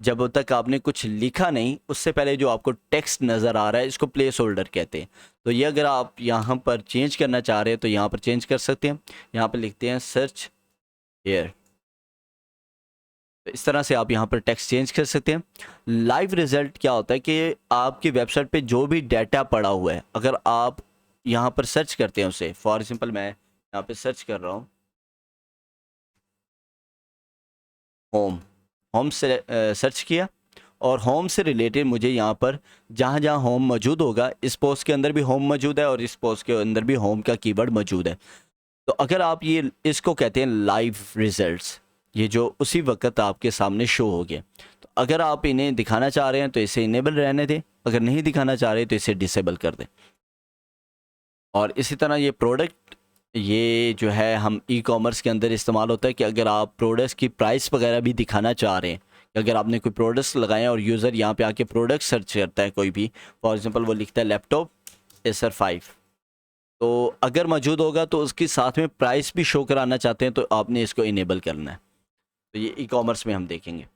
जब तक आपने कुछ लिखा नहीं उससे पहले जो आपको टेक्स्ट नज़र आ रहा है इसको प्लेस होल्डर कहते हैं। तो ये अगर आप यहाँ पर चेंज करना चाह रहे हैं तो यहाँ पर चेंज कर सकते हैं। यहाँ पर लिखते हैं सर्च हेयर, तो इस तरह से आप यहाँ पर टेक्स्ट चेंज कर सकते हैं। लाइव रिजल्ट क्या होता है कि आपकी वेबसाइट पे जो भी डाटा पड़ा हुआ है अगर आप यहाँ पर सर्च करते हैं उसे, फॉर एग्जांपल मैं यहाँ पे सर्च कर रहा हूँ होम, होम से सर्च किया और होम से रिलेटेड मुझे यहाँ पर जहाँ जहाँ होम मौजूद होगा, इस पोस्ट के अंदर भी होम मौजूद है और इस पोस्ट के अंदर भी होम का कीवर्ड मौजूद है। तो अगर आप ये इसको कहते हैं लाइव रिजल्ट्स, ये जो उसी वक्त आपके सामने शो हो गया। तो अगर आप इन्हें दिखाना चाह रहे हैं तो इसे इनेबल रहने दें, अगर नहीं दिखाना चाह रहे तो इसे डिसेबल कर दें। और इसी तरह ये प्रोडक्ट, ये जो है हम ई कॉमर्स के अंदर इस्तेमाल होता है कि अगर आप प्रोडक्ट्स की प्राइस वगैरह भी दिखाना चाह रहे हैं, कि अगर आपने कोई प्रोडक्ट्स लगाए हैं और यूज़र यहाँ पे आके प्रोडक्ट सर्च करता है कोई भी, फॉर एग्जांपल वो लिखता है लैपटॉप एसर 5, तो अगर मौजूद होगा तो उसके साथ में प्राइस भी शो कराना चाहते हैं तो आपने इसको इनेबल करना है। तो ये ई कॉमर्स में हम देखेंगे।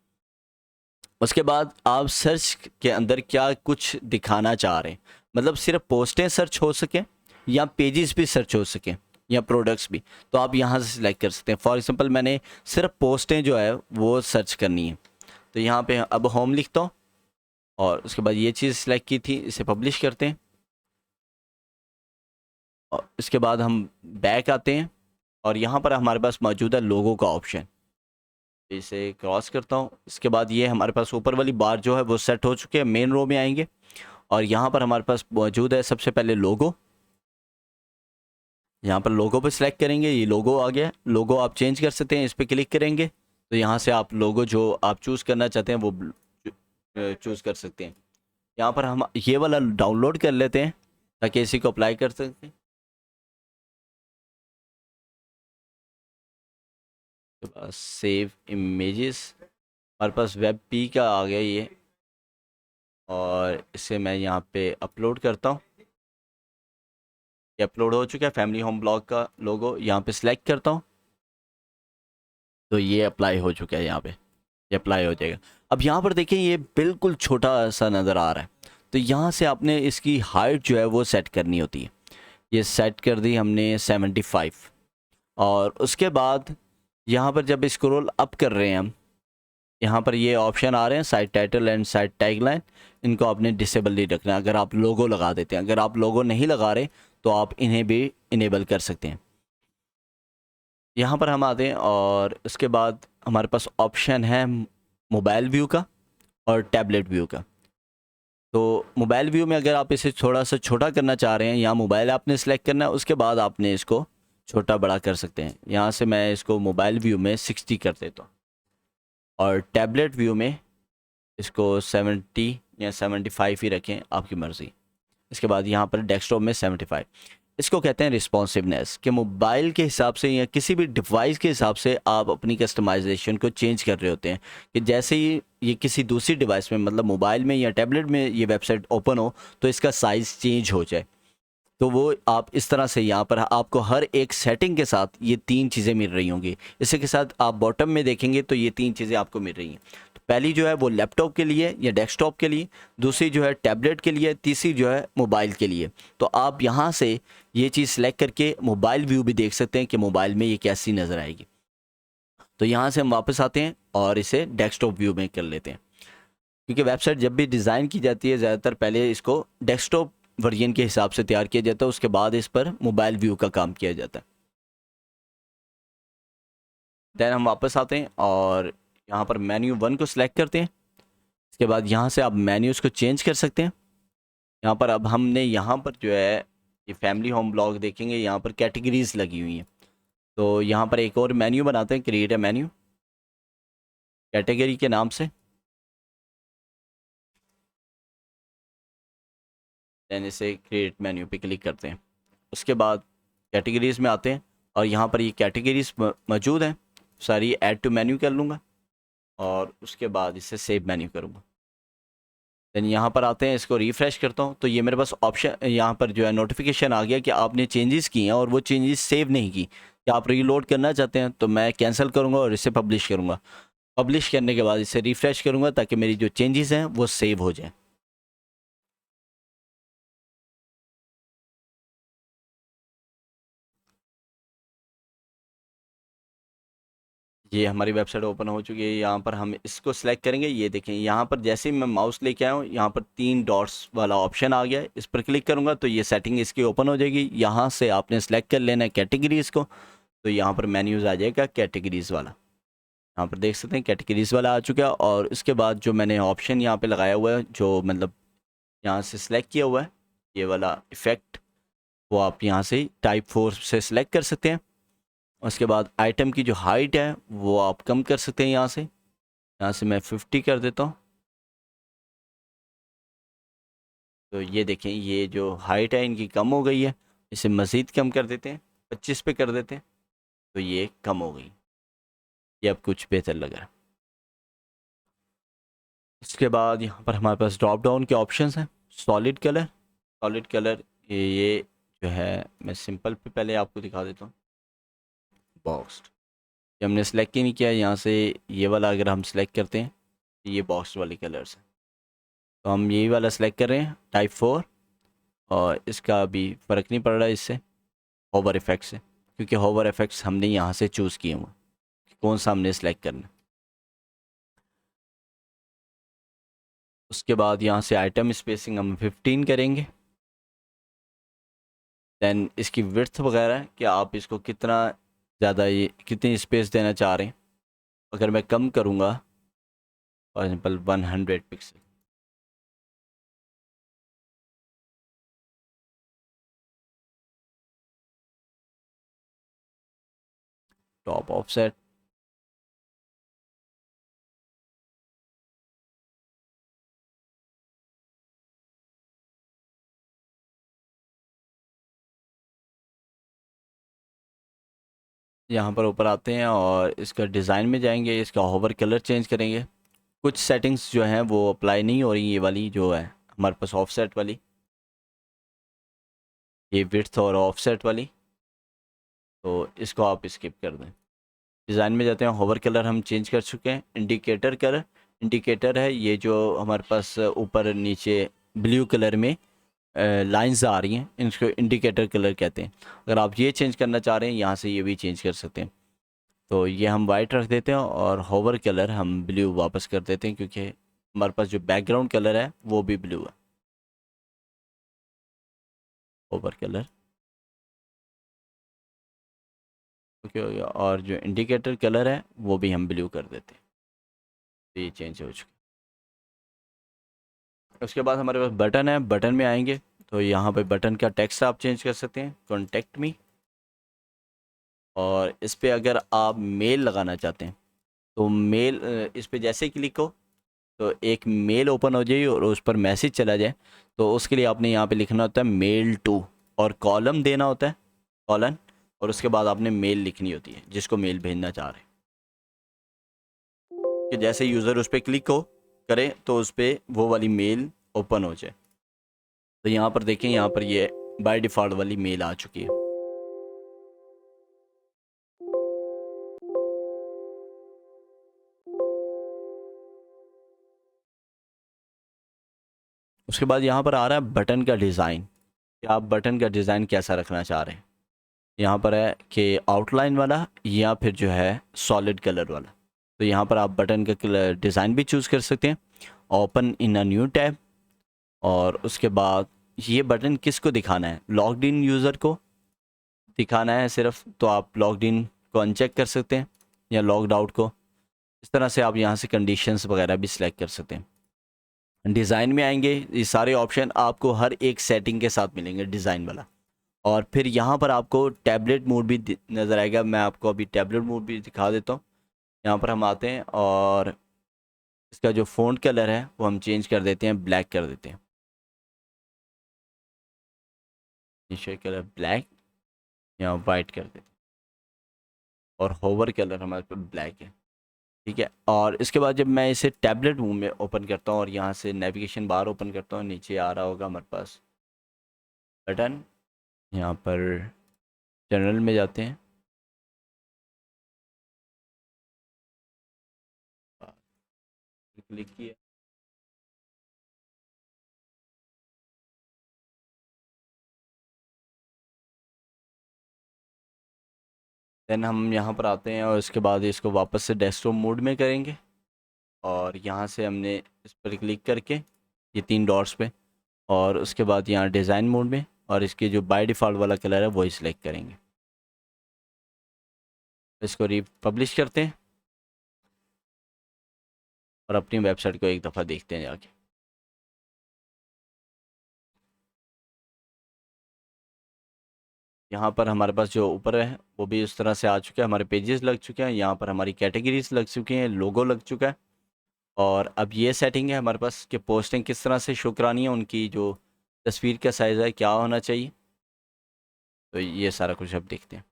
उसके बाद आप सर्च के अंदर क्या कुछ दिखाना चाह रहे हैं, मतलब सिर्फ पोस्टें सर्च हो सकें या पेजेस भी सर्च हो सकें या प्रोडक्ट्स भी, तो आप यहाँ से सिलेक्ट कर सकते हैं। फॉर एग्जांपल मैंने सिर्फ पोस्टें जो है वो सर्च करनी है, तो यहाँ पे अब होम लिखता हूँ और उसके बाद ये चीज़ सिलेक्ट की थी, इसे पब्लिश करते हैं। और इसके बाद हम बैक आते हैं और यहाँ पर हमारे पास मौजूद है लोगो का ऑप्शन, इसे क्रॉस करता हूँ। इसके बाद ये हमारे पास ऊपर वाली बार जो है वो सेट हो चुके हैं, मेन रो में आएंगे और यहाँ पर हमारे पास मौजूद है सबसे पहले लोगो। यहाँ पर लोगो पे सिलेक्ट करेंगे, ये लोगो आ गया। लोगो आप चेंज कर सकते हैं, इस पर क्लिक करेंगे तो यहाँ से आप लोगो जो आप चूज़ करना चाहते हैं वो चूज़ कर सकते हैं। यहाँ पर हम ये वाला डाउनलोड कर लेते हैं ताकि इसी को अप्लाई कर सकते हैं। तो बस सेव इमेजेस, हमारे पास वेब पी का आ गया ये, और इसे मैं यहाँ पे अपलोड करता हूँ। ये अपलोड हो चुका है, फैमिली होम ब्लॉग का लोगो यहाँ पे सिलेक्ट करता हूँ तो ये अप्लाई हो चुका है, यहाँ पे ये अप्लाई हो जाएगा। अब यहाँ पर देखें ये बिल्कुल छोटा सा नज़र आ रहा है, तो यहाँ से आपने इसकी हाइट जो है वो सेट करनी होती है। ये सेट कर दी हमने 75। और उसके बाद यहाँ पर जब स्क्रॉल अप कर रहे हैं हम, यहाँ पर ये ऑप्शन आ रहे हैं site title and site tagline, इनको आपने डिसेबल नहीं रखना है। अगर आप लोगो लगा देते हैं, अगर आप लोगो नहीं लगा रहे तो आप इन्हें भी इनेबल कर सकते हैं। यहाँ पर हम आते हैं और उसके बाद हमारे पास ऑप्शन है मोबाइल व्यू का और टैबलेट व्यू का। तो मोबाइल व्यू में अगर आप इसे थोड़ा सा छोटा करना चाह रहे हैं, यहाँ मोबाइल आपने सेलेक्ट करना है, उसके बाद आपने इसको छोटा बड़ा कर सकते हैं। यहाँ से मैं इसको मोबाइल व्यू में 60 कर देता हूँ और टैबलेट व्यू में इसको 70 या 75 ही रखें, आपकी मर्ज़ी। इसके बाद यहाँ पर डेस्कटॉप में 75। इसको कहते हैं रिस्पॉन्सिवनेस, कि मोबाइल के हिसाब से या किसी भी डिवाइस के हिसाब से आप अपनी कस्टमाइजेशन को चेंज कर रहे होते हैं, कि जैसे ही ये किसी दूसरी डिवाइस में, मतलब मोबाइल में या टैबलेट में ये वेबसाइट ओपन हो तो इसका साइज़ चेंज हो जाए। तो वो आप इस तरह से यहाँ पर आपको हर एक सेटिंग के साथ ये 3 चीज़ें मिल रही होंगी। इसी के साथ आप बॉटम में देखेंगे तो ये 3 चीज़ें आपको मिल रही हैं। तो पहली जो है वो लैपटॉप के लिए या डेस्कटॉप के लिए, दूसरी जो है टैबलेट के लिए, तीसरी जो है मोबाइल के लिए। तो आप यहाँ से ये चीज़ सेलेक्ट करके मोबाइल व्यू भी देख सकते हैं कि मोबाइल में ये कैसी नज़र आएगी। तो यहाँ से हम वापस आते हैं और इसे डेस्कटॉप व्यू में कर लेते हैं, क्योंकि वेबसाइट जब भी डिज़ाइन की जाती है ज़्यादातर पहले इसको डेस्कटॉप वर्जन के हिसाब से तैयार किया जाता है, उसके बाद इस पर मोबाइल व्यू का काम किया जाता है। देन हम वापस आते हैं और यहाँ पर मेन्यू 1 को सिलेक्ट करते हैं। इसके बाद यहाँ से आप मेन्यूज़ को चेंज कर सकते हैं। यहाँ पर अब हमने यहाँ पर जो है ये फैमिली होम ब्लॉग देखेंगे, यहाँ पर कैटेगरीज लगी हुई हैं। तो यहाँ पर एक और मेन्यू बनाते हैं, क्रिएट ए मेन्यू कैटेगरी के नाम से। दैन इसे क्रिएट मेन्यू पे क्लिक करते हैं। उसके बाद कैटेगरीज़ में आते हैं और यहाँ पर ये कैटेगरीज मौजूद हैं सारी, ऐड टू मेन्यू कर लूँगा और उसके बाद इसे सेव मेन्यू करूँगा। दैन यहाँ पर आते हैं, इसको रिफ़्रेश करता हूँ तो ये मेरे पास ऑप्शन यहाँ पर जो है नोटिफिकेशन आ गया कि आपने चेंजेस किए हैं और वो चेंजेस सेव नहीं की। क्या आप रीलोड करना चाहते हैं तो मैं कैंसिल करूँगा और इसे पब्लिश करूँगा। पब्लिश करने के बाद इसे रिफ़्रेश करूँगा ताकि मेरी जो चेंजेस हैं वो सेव हो जाएँ। ये हमारी वेबसाइट ओपन हो चुकी है। यहाँ पर हम इसको सिलेक्ट करेंगे। ये देखें, यहाँ पर जैसे ही मैं माउस लेके आया हूँ यहाँ पर 3 डॉट्स वाला ऑप्शन आ गया है। इस पर क्लिक करूँगा तो ये सेटिंग इसकी ओपन हो जाएगी। यहाँ से आपने सेलेक्ट कर लेना है कैटेगरीज़ को, तो यहाँ पर मेन्यूज़ आ जाएगा कैटेगरीज़ वाला। यहाँ पर देख सकते हैं कैटेगरीज़ वाला आ चुका है। और उसके बाद जो मैंने ऑप्शन यहाँ पर लगाया हुआ है, जो मतलब यहाँ से सिलेक्ट किया हुआ है ये वाला इफ़ेक्ट, वो आप यहाँ से टाइप 4 से सिलेक्ट कर सकते हैं। उसके बाद आइटम की जो हाइट है वो आप कम कर सकते हैं। यहाँ से मैं 50 कर देता हूँ। तो ये देखें, ये जो हाइट है इनकी कम हो गई है। इसे मज़ीद कम कर देते हैं, 25 पे कर देते हैं, तो ये कम हो गई। ये अब कुछ बेहतर लग रहा है। इसके बाद यहाँ पर हमारे पास ड्रॉप डाउन के ऑप्शंस हैं। सॉलिड कलर, सॉलिड कलर ये जो है, मैं सिंपल पे पहले आपको दिखा देता हूँ। बॉक्स्ड, ये हमने सेलेक्ट ही नहीं किया। यहाँ से ये वाला अगर हम सेलेक्ट करते हैं तो ये बॉक्स वाली कलर्स हैं, तो हम यही वाला सेलेक्ट कर रहे हैं टाइप 4। और इसका अभी फ़र्क नहीं पड़ रहा है इससे, होवर इफेक्ट से, क्योंकि होवर इफेक्ट्स हमने यहाँ से चूज़ किए हुए कि कौन सा हमने सेलेक्ट करना है। उसके बाद यहाँ से आइटम स्पेसिंग हम 15 करेंगे। दैन इसकी विड्थ वगैरह कि आप इसको कितना ज़्यादा, ये कितनी स्पेस देना चाह रहे हैं। अगर मैं कम करूँगा for example 100 pixel, top offset, यहाँ पर ऊपर आते हैं और इसका डिज़ाइन में जाएंगे, इसका होवर कलर चेंज करेंगे। कुछ सेटिंग्स जो हैं वो अप्लाई नहीं हो रही, ये वाली जो है हमारे पास ऑफसेट वाली, ये विड्थ और ऑफसेट वाली, तो इसको आप स्किप कर दें। डिज़ाइन में जाते हैं, होवर कलर हम चेंज कर चुके हैं। इंडिकेटर कलर, इंडिकेटर है ये जो हमारे पास ऊपर नीचे ब्लू कलर में लाइंस आ रही हैं, इनको इंडिकेटर कलर कहते हैं। अगर आप ये चेंज करना चाह रहे हैं यहाँ से ये भी चेंज कर सकते हैं। तो ये हम वाइट रख देते हैं और होवर कलर हम ब्लू वापस कर देते हैं, क्योंकि हमारे पास जो बैकग्राउंड कलर है वो भी ब्लू है। होवर कलर ओके हो गया, और जो इंडिकेटर कलर है वो भी हम ब्लू कर देते हैं। तो ये चेंज हो चुका। उसके बाद हमारे पास बटन है, बटन में आएंगे तो यहाँ पे बटन का टेक्स्ट आप चेंज कर सकते हैं, कॉन्टेक्ट मी। और इस पर अगर आप मेल लगाना चाहते हैं तो मेल, इस पर जैसे ही क्लिक हो तो एक मेल ओपन हो जाए और उस पर मैसेज चला जाए। तो उसके लिए आपने यहाँ पे लिखना होता है मेल टू, और कॉलम देना होता है, कॉलन, और उसके बाद आपने मेल लिखनी होती है जिसको मेल भेजना चाह रहे हैं। कि जैसे यूज़र उस पर क्लिक हो करे तो उस पर वो वाली मेल ओपन हो जाए। तो यहाँ पर देखें, यहाँ पर ये बाय डिफ़ॉल्ट वाली मेल आ चुकी है। उसके बाद यहाँ पर आ रहा है बटन का डिज़ाइन, कि आप बटन का डिज़ाइन कैसा रखना चाह रहे हैं। यहाँ पर है कि आउटलाइन वाला या फिर जो है सॉलिड कलर वाला। तो यहाँ पर आप बटन का कलर डिज़ाइन भी चूज़ कर सकते हैं, open in a new tab. और उसके बाद ये बटन किसको दिखाना है, लॉग्ड इन यूज़र को दिखाना है सिर्फ, तो आप लॉग्ड इन को अनचेक कर सकते हैं, या लॉग्ड आउट को। इस तरह से आप यहाँ से कंडीशंस वगैरह भी सिलेक्ट कर सकते हैं। डिज़ाइन में आएंगे, ये सारे ऑप्शन आपको हर एक सेटिंग के साथ मिलेंगे डिज़ाइन वाला। और फिर यहाँ पर आपको टैबलेट मोड भी नज़र आएगा। मैं आपको अभी टैबलेट मोड भी दिखा देता हूँ। यहाँ पर हम आते हैं और इसका जो फ़ॉन्ट कलर है वो हम चेंज कर देते हैं, ब्लैक कर देते हैं। नीचे कलर ब्लैक या वाइट कर देते हैं और होवर कलर हमारे पास ब्लैक है। ठीक है, और इसके बाद जब मैं इसे टैबलेट मूव में ओपन करता हूँ और यहाँ से नेविगेशन बार ओपन करता हूँ, नीचे आ रहा होगा हमारे पास बटन, यहाँ पर जनरल में जाते हैं, क्लिक किया, देन हम यहाँ पर आते हैं और इसके बाद इसको वापस से डेस्कटॉप मोड में करेंगे और यहाँ से हमने इस पर क्लिक करके ये 3 डॉट्स पे और उसके बाद यहाँ डिज़ाइन मोड में और इसके जो बाय डिफ़ॉल्ट वाला कलर है वही सिलेक्ट करेंगे। इसको रीपब्लिश करते हैं और अपनी वेबसाइट को एक दफ़ा देखते हैं जाके। यहाँ पर हमारे पास जो ऊपर है वो भी इस तरह से आ चुका है, हमारे पेजेस लग चुके हैं, यहाँ पर हमारी कैटेगरीज लग चुकी हैं, लोगो लग चुका है। और अब ये सेटिंग है हमारे पास कि पोस्टिंग किस तरह से शो करानी है, उनकी जो तस्वीर का साइज़ है क्या होना चाहिए, तो ये सारा कुछ अब देखते हैं।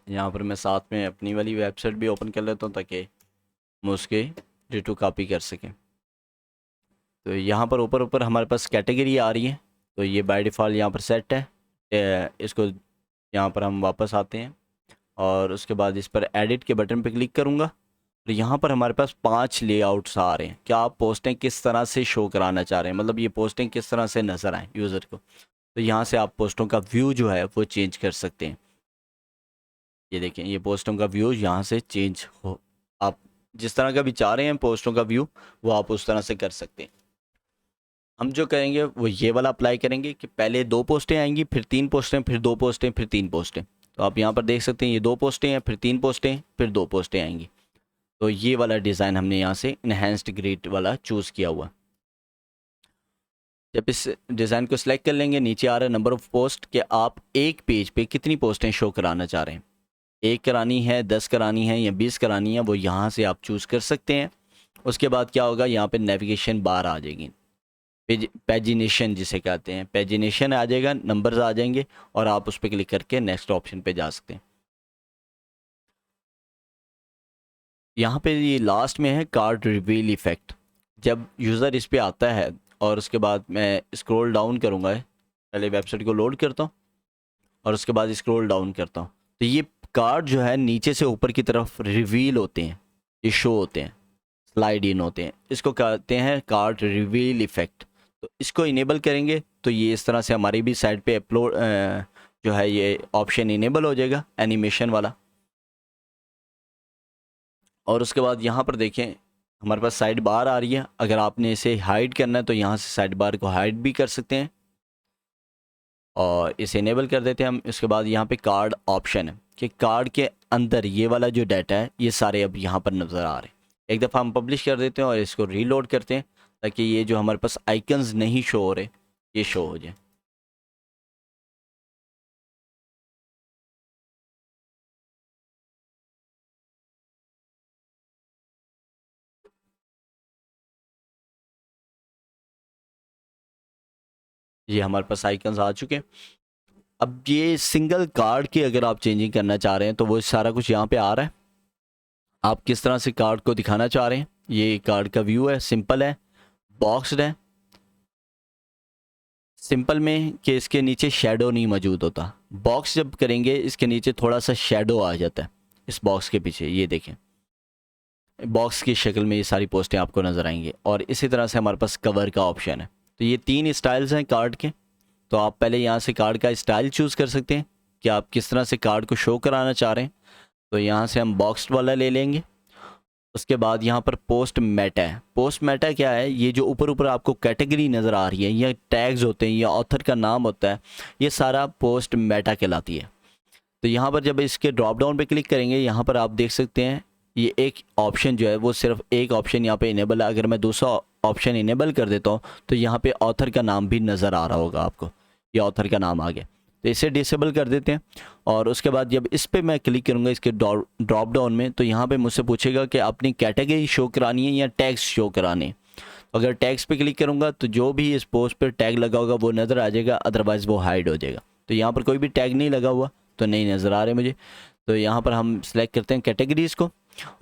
यहाँ पर मैं साथ में अपनी वाली वेबसाइट भी ओपन कर लेता हूँ ताकि हम उसके डिटो कॉपी कर सकें। तो यहाँ पर ऊपर ऊपर हमारे पास कैटेगरी आ रही है, तो ये बाय डिफ़ॉल्ट यहाँ पर सेट है। इसको यहाँ पर हम वापस आते हैं और उसके बाद इस पर एडिट के बटन पर क्लिक करूँगा तो यहाँ पर हमारे पास 5 लेआउट्स आ रहे हैं। क्या आप पोस्टिंग किस तरह से शो कराना चाह रहे हैं, मतलब ये पोस्टिंग किस तरह से नज़र आए यूज़र को, तो यहाँ से आप पोस्टों का व्यू जो है वो चेंज कर सकते हैं। ये देखें, ये पोस्टों का व्यू यहाँ से चेंज हो, आप जिस तरह का भी चाह रहे हैं पोस्टों का व्यू वो आप उस तरह से कर सकते हैं। हम जो करेंगे वो ये वाला अप्लाई करेंगे कि पहले 2 पोस्टें आएंगी, फिर 3 पोस्टें, फिर 2 पोस्टें, फिर 3 पोस्टें। तो आप यहाँ पर देख सकते हैं ये 2 पोस्टें हैं, फिर 3 पोस्टें, फिर 2 पोस्टें आएंगी। तो ये वाला डिज़ाइन हमने यहाँ से इन्हेंस्ड ग्रिड वाला चूज़ किया हुआ। जब इस डिज़ाइन को सिलेक्ट कर लेंगे, नीचे आ रहा है नंबर ऑफ़ पोस्ट कि आप एक पेज पे कितनी पोस्टें शो कराना चाह रहे हैं, 1 करानी है, 10 करानी है या 20 करानी है, वो यहाँ से आप चूज़ कर सकते हैं। उसके बाद क्या होगा, यहाँ पे नेविगेशन बार आ जाएगी, पेजिनेशन जिसे कहते हैं, पेजिनेशन आ जाएगा, नंबर्स आ जाएंगे और आप उस पर क्लिक करके नेक्स्ट ऑप्शन पे जा सकते हैं। यहाँ पे ये लास्ट में है कार्ड रिवील इफ़ेक्ट। जब यूज़र इस पे आता है और उसके बाद मैं स्क्रॉल डाउन करूँगा, पहले वेबसाइट को लोड करता हूँ और उसके बाद स्क्रॉल डाउन करता हूँ, तो ये कार्ड जो है नीचे से ऊपर की तरफ रिवील होते हैं, ये शो होते हैं, स्लाइड इन होते हैं, इसको कहते हैं कार्ड रिवील इफ़ेक्ट। तो इसको इनेबल करेंगे तो ये इस तरह से हमारी भी साइड पे अपलोड जो है ये ऑप्शन इनेबल हो जाएगा एनिमेशन वाला। और उसके बाद यहाँ पर देखें हमारे पास साइड बार आ रही है, अगर आपने इसे हाइड करना है तो यहाँ से साइड बार को हाइड भी कर सकते हैं और इसे इनेबल कर देते हैं हम। इसके बाद यहाँ पे कार्ड ऑप्शन है कि कार्ड के अंदर ये वाला जो डाटा है ये सारे अब यहाँ पर नज़र आ रहे हैं। एक दफ़ा हम पब्लिश कर देते हैं और इसको रीलोड करते हैं ताकि ये जो हमारे पास आइकन्स नहीं शो हो रहे ये शो हो जाए। ये हमारे पास आइकन्स आ चुके हैं। अब ये सिंगल कार्ड की अगर आप चेंजिंग करना चाह रहे हैं तो वो सारा कुछ यहाँ पे आ रहा है। आप किस तरह से कार्ड को दिखाना चाह रहे हैं, ये कार्ड का व्यू है, सिंपल है, बॉक्स्ड है। सिंपल में कि इसके नीचे शेडो नहीं मौजूद होता, बॉक्स जब करेंगे इसके नीचे थोड़ा सा शेडो आ जाता है इस बॉक्स के पीछे, ये देखें बॉक्स की शक्ल में ये सारी पोस्टें आपको नज़र आएंगी। और इसी तरह से हमारे पास कवर का ऑप्शन है। तो ये 3 स्टाइल्स हैं कार्ड के। तो आप पहले यहाँ से कार्ड का स्टाइल चूज़ कर सकते हैं कि आप किस तरह से कार्ड को शो कराना चाह रहे हैं। तो यहाँ से हम बॉक्स वाला ले लेंगे। उसके बाद यहाँ पर पोस्ट मेटा है। पोस्ट मेटा क्या है, ये जो ऊपर ऊपर आपको कैटेगरी नज़र आ रही है या टैग्स होते हैं या ऑथर का नाम होता है, ये सारा पोस्ट मेटा कहलाती है। तो यहाँ पर जब इसके ड्रॉप डाउन पे क्लिक करेंगे, यहाँ पर आप देख सकते हैं ये एक ऑप्शन जो है वो सिर्फ एक ऑप्शन यहाँ पे इनेबल है। अगर मैं दूसरा ऑप्शन इनेबल कर देता हूँ तो यहाँ पे ऑथर का नाम भी नज़र आ रहा होगा आपको, ये ऑथर का नाम आ गया। तो इसे डिसेबल कर देते हैं। और उसके बाद जब इस पर मैं क्लिक करूँगा इसके ड्रॉप डाउन में, तो यहाँ पे मुझसे पूछेगा कि अपनी कैटेगरी शो करानी है या टैग्स शो कराने। अगर टैग्स पे क्लिक करूँगा तो जो भी इस पोस्ट पर टैग लगा होगा वो नज़र आ जाएगा, अदरवाइज़ वो हाइड हो जाएगा। तो यहाँ पर कोई भी टैग नहीं लगा हुआ तो नहीं नज़र आ रहे मुझे। तो यहाँ पर हम सिलेक्ट करते हैं कैटेगरीज़ को।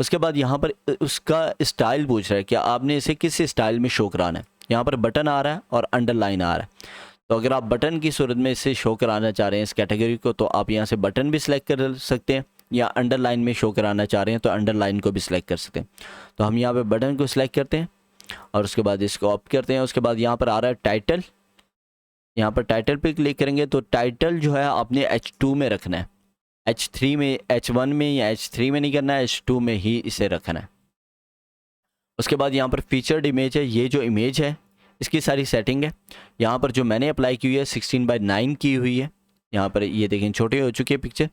उसके बाद यहाँ पर उसका स्टाइल पूछ रहा है कि आपने इसे किस स्टाइल में शो कराना है। यहाँ पर बटन आ रहा है और अंडरलाइन आ रहा है। तो अगर आप बटन की सूरत में इसे शो कराना चाह रहे हैं इस कैटेगरी को, तो आप यहाँ से बटन भी सिलेक्ट कर सकते हैं, या अंडरलाइन में शो कराना चाह रहे हैं तो अंडरलाइन को भी सिलेक्ट कर सकते हैं। तो हम यहाँ पे बटन को सिलेक्ट करते हैं और उसके बाद इसको ऑफ करते हैं। उसके बाद यहाँ पर आ रहा है टाइटल। यहाँ पर टाइटल पे क्लिक करेंगे तो टाइटल जो है आपने H2 में रखना है, H3 में, H1 में या H3 में नहीं करना है, H2 में ही इसे रखना है। उसके बाद यहाँ पर फीचर्ड इमेज है, ये जो इमेज है इसकी सारी सेटिंग है। यहाँ पर जो मैंने अप्लाई की हुई है 16:9 की हुई है। यहाँ पर ये देखें छोटे हो चुकी है पिक्चर।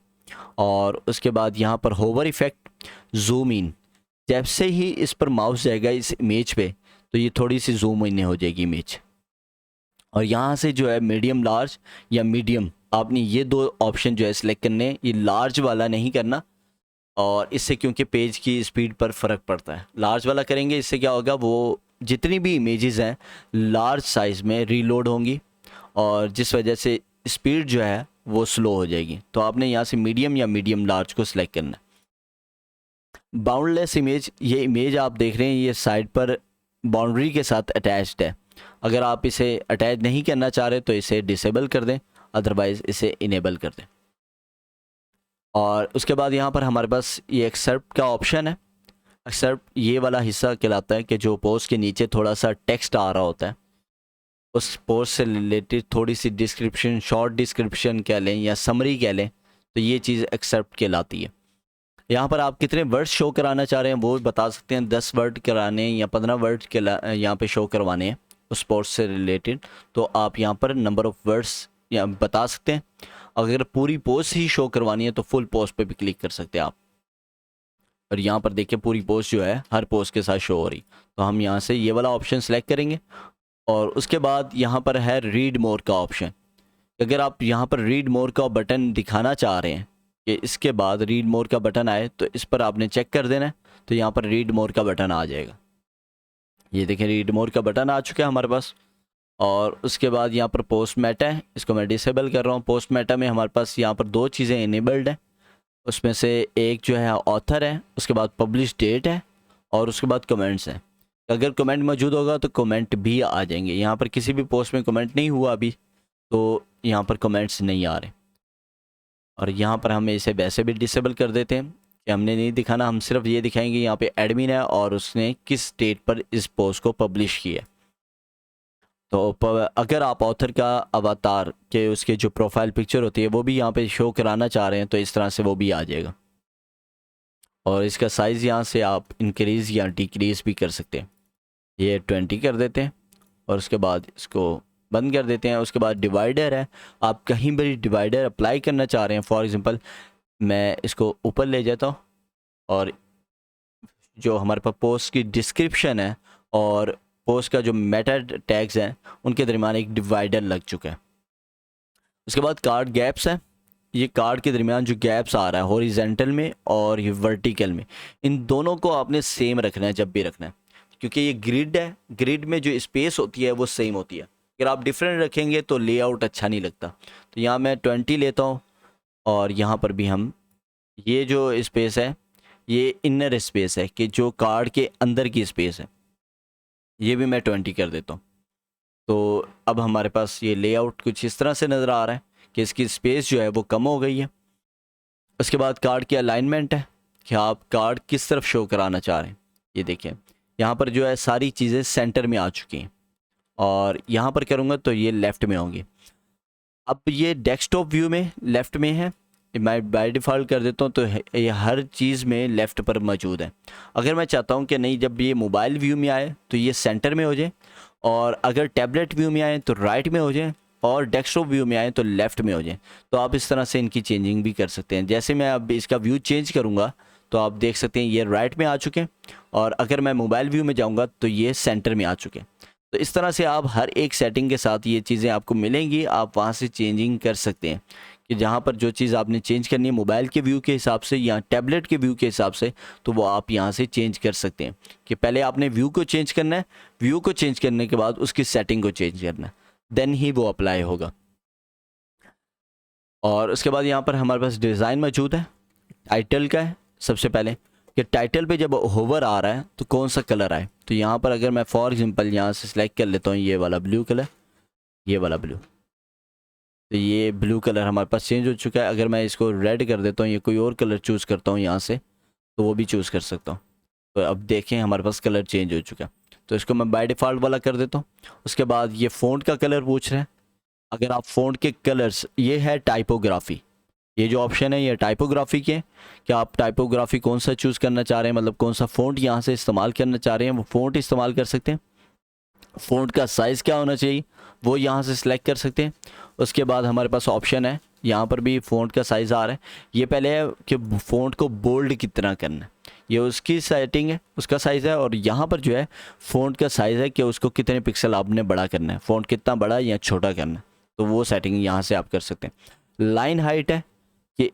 और उसके बाद यहाँ पर होवर इफेक्ट, जूम इन, जैसे ही इस पर माउस जाएगा इस इमेज पे तो ये थोड़ी सी जूम इन हो जाएगी इमेज। और यहाँ से जो है मीडियम लार्ज या मीडियम, आपने ये दो ऑप्शन जो है सिलेक्ट करने, ये लार्ज वाला नहीं करना, और इससे क्योंकि पेज की स्पीड पर फ़र्क पड़ता है। लार्ज वाला करेंगे इससे क्या होगा, वो जितनी भी इमेजेस हैं लार्ज साइज़ में रीलोड होंगी और जिस वजह से स्पीड जो है वो स्लो हो जाएगी। तो आपने यहाँ से मीडियम या मीडियम लार्ज को सिलेक्ट करना है। बाउंडलेस इमेज, ये इमेज आप देख रहे हैं ये साइड पर बाउंड्री के साथ अटैच्ड है। अगर आप इसे अटैच नहीं करना चाह रहे तो इसे डिसेबल कर दें, अदरवाइज़ इसे इनेबल कर दें। और उसके बाद यहाँ पर हमारे पास ये एक्सेप्ट का ऑप्शन है। एक्सेप्ट ये वाला हिस्सा कहलाता है कि जो पोस्ट के नीचे थोड़ा सा टेक्स्ट आ रहा होता है, उस पोस्ट से रिलेटेड थोड़ी सी डिस्क्रिप्शन, शॉर्ट डिस्क्रिप्शन कह लें या समरी कह लें, तो ये चीज़ एक्सेप्ट कहलाती है। यहाँ पर आप कितने वर्ड शो कराना चाह रहे हैं वो बता सकते हैं, 10 वर्ड कराने या 15 वर्ड के यहाँ पे शो करवाने हैं उस पोस्ट से रिलेटेड, तो आप यहाँ पर नंबर ऑफ़ वर्ड्स या बता सकते हैं। अगर पूरी पोस्ट ही शो करवानी है तो फुल पोस्ट पे भी क्लिक कर सकते हैं आप। और यहाँ पर देखिए पूरी पोस्ट जो है हर पोस्ट के साथ शो हो रही। तो हम यहाँ से ये वाला ऑप्शन सेलेक्ट करेंगे और उसके बाद यहाँ पर है रीड मोर का ऑप्शन। अगर आप यहाँ पर रीड मोर का बटन दिखाना चाह रहे हैं कि इसके बाद रीड मोर का बटन आए, तो इस पर आपने चेक कर देना है। तो यहाँ पर रीड मोर का बटन आ जाएगा। ये देखें रीड मोर का बटन आ चुका है हमारे पास। और उसके बाद यहाँ पर पोस्ट मेटा है, इसको मैं डिसेबल कर रहा हूँ। पोस्ट मेटा में हमारे पास यहाँ पर दो चीज़ें इनेबल्ड हैं, उसमें से एक जो है ऑथर है, उसके बाद पब्लिश डेट है और उसके बाद कमेंट्स हैं। अगर कमेंट मौजूद होगा तो कमेंट भी आ जाएंगे। यहाँ पर किसी भी पोस्ट में कमेंट नहीं हुआ अभी, तो यहाँ पर कमेंट्स नहीं आ रहे। और यहाँ पर हम इसे वैसे भी डिसेबल कर देते हैं कि हमने नहीं दिखाना, हम सिर्फ ये दिखाएंगे यहाँ पे एडमिन है और उसने किस डेट पर इस पोस्ट को पब्लिश किया। तो अगर आप ऑथर का अवतार के उसके जो प्रोफाइल पिक्चर होती है वो भी यहाँ पे शो कराना चाह रहे हैं तो इस तरह से वो भी आ जाएगा। और इसका साइज़ यहाँ से आप इंक्रीज़ या डिक्रीज़ भी कर सकते हैं। ये 20 कर देते हैं और उसके बाद इसको बंद कर देते हैं। उसके बाद डिवाइडर है, आप कहीं भी डिवाइडर अप्लाई करना चाह रहे हैं। फॉर एग्ज़ाम्पल मैं इसको ऊपर ले जाता हूँ और जो हमारे पास पोस्ट की डिस्क्रिप्शन है और पोस्ट का जो मेटा टैग्स हैं उनके दरमियान एक डिवाइडर लग चुका है। उसके बाद कार्ड गैप्स है, ये कार्ड के दरमियान जो गैप्स आ रहा है हॉरिजेंटल में और ये वर्टिकल में, इन दोनों को आपने सेम रखना है जब भी रखना है, क्योंकि ये ग्रिड है, ग्रिड में जो स्पेस होती है वो सेम होती है। अगर आप डिफरेंट रखेंगे तो लेआउट अच्छा नहीं लगता। तो यहाँ मैं 20 लेता हूँ और यहाँ पर भी हम ये जो स्पेस है ये इनर स्पेस है कि जो कार्ड के अंदर की स्पेस है, ये भी मैं 20 कर देता हूँ। तो अब हमारे पास ये लेआउट कुछ इस तरह से नज़र आ रहा है कि इसकी स्पेस जो है वो कम हो गई है। उसके बाद कार्ड की अलाइनमेंट है कि आप कार्ड किस तरफ शो कराना चाह रहे हैं। ये देखिए यहाँ पर जो है सारी चीज़ें सेंटर में आ चुकी हैं और यहाँ पर करूँगा तो ये लेफ़्ट में होंगी। अब ये डेस्कटॉप व्यू में लेफ़्ट में है, मैं बाय डिफ़ॉल्ट कर देता हूँ तो ये हर चीज़ में लेफ़्ट पर मौजूद है। अगर मैं चाहता हूँ कि नहीं जब ये मोबाइल व्यू में आए तो ये सेंटर में हो जाए, और अगर टैबलेट व्यू में आए तो राइट में हो जाए, और डेस्कटॉप व्यू में आए तो लेफ़्ट में हो जाए, तो आप इस तरह से इनकी चेंजिंग भी कर सकते हैं। जैसे मैं अब इसका व्यू चेंज करूँगा तो आप देख सकते हैं ये राइट में आ चुके हैं, और अगर मैं मोबाइल व्यू में जाऊँगा तो ये सेंटर में आ चुके हैं। तो इस तरह से आप हर एक सेटिंग के साथ ये चीज़ें आपको मिलेंगी, आप वहाँ से चेंजिंग कर सकते हैं कि जहाँ पर जो चीज़ आपने चेंज करनी है मोबाइल के व्यू के हिसाब से या टैबलेट के व्यू के हिसाब से, तो वो आप यहाँ से चेंज कर सकते हैं कि पहले आपने व्यू को चेंज करना है, व्यू को चेंज करने के बाद उसकी सेटिंग को चेंज करना है, देन ही वो अप्लाई होगा। और उसके बाद यहाँ पर हमारे पास डिज़ाइन मौजूद है, टाइटल का है सबसे पहले कि टाइटल पे जब होवर आ रहा है तो कौन सा कलर आए। तो यहाँ पर अगर मैं फॉर एग्जांपल यहाँ से सिलेक्ट कर लेता हूँ ये वाला ब्लू कलर, ये वाला ब्लू, तो ये ब्लू कलर हमारे पास चेंज हो चुका है। अगर मैं इसको रेड कर देता हूँ या कोई और कलर चूज़ करता हूँ यहाँ से, तो वो भी चूज़ कर सकता हूँ। तो अब देखें हमारे पास कलर चेंज हो चुका है। तो इसको मैं बाय डिफ़ॉल्ट वाला कर देता हूँ। उसके बाद ये फ़ॉन्ट का कलर पूछ रहे हैं। अगर आप फ़ॉन्ट के कलर्स, ये है टाइपोग्राफी, ये जो ऑप्शन है ये टाइपोग्राफी के, कि आप टाइपोग्राफी कौन सा चूज़ करना चाह रहे हैं, मतलब कौन सा फ़ॉन्ट यहाँ से इस्तेमाल करना चाह रहे हैं, वो फ़ॉन्ट इस्तेमाल कर सकते हैं। फ़ॉन्ट का साइज़ क्या होना चाहिए वो यहाँ से सिलेक्ट कर सकते हैं। उसके बाद हमारे पास ऑप्शन है, यहाँ पर भी फ़ॉन्ट का साइज़ आ रहा है। ये पहले है कि फ़ॉन्ट को बोल्ड कितना करना है, ये उसकी सेटिंग है, उसका साइज़ है। और यहाँ पर जो है फ़ॉन्ट का साइज़ है कि उसको कितने पिक्सल आपने बड़ा करना है, फ़ॉन्ट कितना बड़ा या छोटा करना है, तो वो सेटिंग यहाँ से आप कर सकते हैं। लाइन हाइट है कि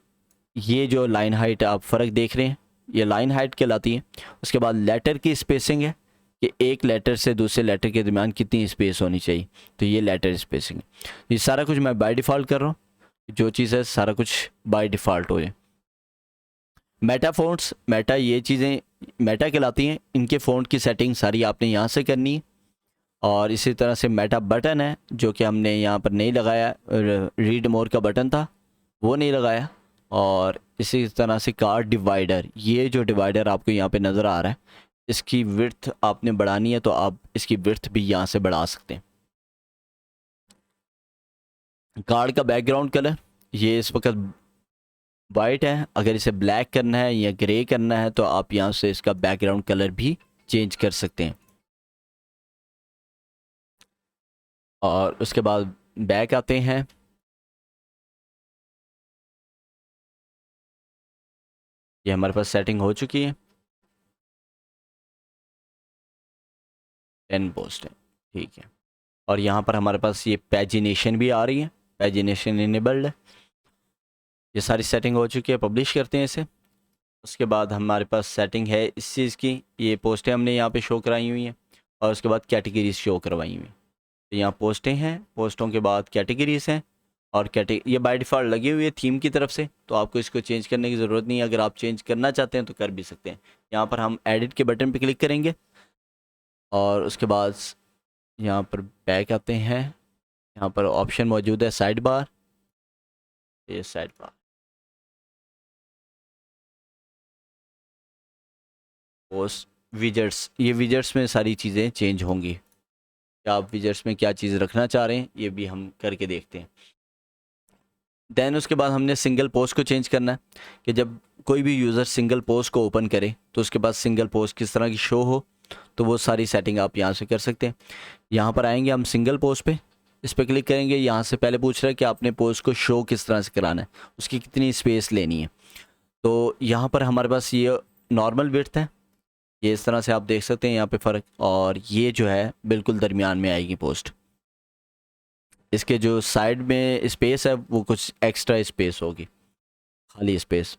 ये जो लाइन हाइट आप फ़र्क देख रहे हैं, ये लाइन हाइट कहलाती है। उसके बाद लेटर की स्पेसिंग है कि एक लेटर से दूसरे लेटर के दरमियान कितनी स्पेस होनी चाहिए, तो ये लेटर स्पेसिंग है। ये सारा कुछ मैं बाय डिफ़ॉल्ट कर रहा हूँ, जो चीज़ है सारा कुछ बाय डिफ़ॉल्ट हो जाए। मेटा फ़ॉन्ट्स, मेटा ये चीज़ें मेटा कहलाती हैं, इनके फ़ॉन्ट की सेटिंग सारी आपने यहाँ से करनी है। और इसी तरह से मेटा बटन है जो कि हमने यहाँ पर नहीं लगाया, रीड मोर का बटन था वो नहीं लगाया। और इसी तरह से कार्ड डिवाइडर, ये जो डिवाइडर आपको यहाँ पे नज़र आ रहा है, इसकी विड्थ आपने बढ़ानी है तो आप इसकी विड्थ भी यहाँ से बढ़ा सकते हैं। कार्ड का बैकग्राउंड कलर ये इस वक्त वाइट है, अगर इसे ब्लैक करना है या ग्रे करना है तो आप यहाँ से इसका बैकग्राउंड कलर भी चेंज कर सकते हैं। और उसके बाद बैक आते हैं, ये हमारे पास सेटिंग हो चुकी है, 10 पोस्ट है, ठीक है। और यहाँ पर हमारे पास ये पैजिनेशन भी आ रही है, पैजिनेशन इनेबल्ड है। ये सारी सेटिंग हो चुकी है, पब्लिश करते हैं इसे। उसके बाद हमारे पास सेटिंग है इस चीज़ की, ये पोस्टें हमने यहाँ पे शो कराई हुई हैं। और उसके बाद कैटेगरीज शो करवाई हुई हैं। तो यहाँ पोस्टें हैं, पोस्टों के बाद कैटेगरीज हैं। और ये बाय डिफ़ॉल्ट लगी हुई है थीम की तरफ से, तो आपको इसको चेंज करने की ज़रूरत नहीं है। अगर आप चेंज करना चाहते हैं तो कर भी सकते हैं। यहाँ पर हम एडिट के बटन पर क्लिक करेंगे और उसके बाद यहाँ पर बैक आते हैं। यहाँ पर ऑप्शन मौजूद है साइड बार, ये साइड बार पोस्ट विजेट्स, ये विजेट्स में सारी चीज़ें चेंज होंगी। क्या आप विजेट्स में क्या चीज़ रखना चाह रहे हैं ये भी हम करके देखते हैं। देन उसके बाद हमने सिंगल पोस्ट को चेंज करना है कि जब कोई भी यूज़र सिंगल पोस्ट को ओपन करे तो उसके पास सिंगल पोस्ट किस तरह की शो हो, तो वो सारी सेटिंग आप यहाँ से कर सकते हैं। यहाँ पर आएंगे हम सिंगल पोस्ट पे, इस पर क्लिक करेंगे। यहाँ से पहले पूछ रहा है कि आपने पोस्ट को शो किस तरह से कराना है, उसकी कितनी स्पेस लेनी है। तो यहाँ पर हमारे पास ये नॉर्मल विड्थ है, ये इस तरह से आप देख सकते हैं यहाँ पे फ़र्क। और ये जो है बिल्कुल दरमियान में आएगी पोस्ट, इसके जो साइड में स्पेस है वो कुछ एक्स्ट्रा स्पेस होगी, खाली स्पेस।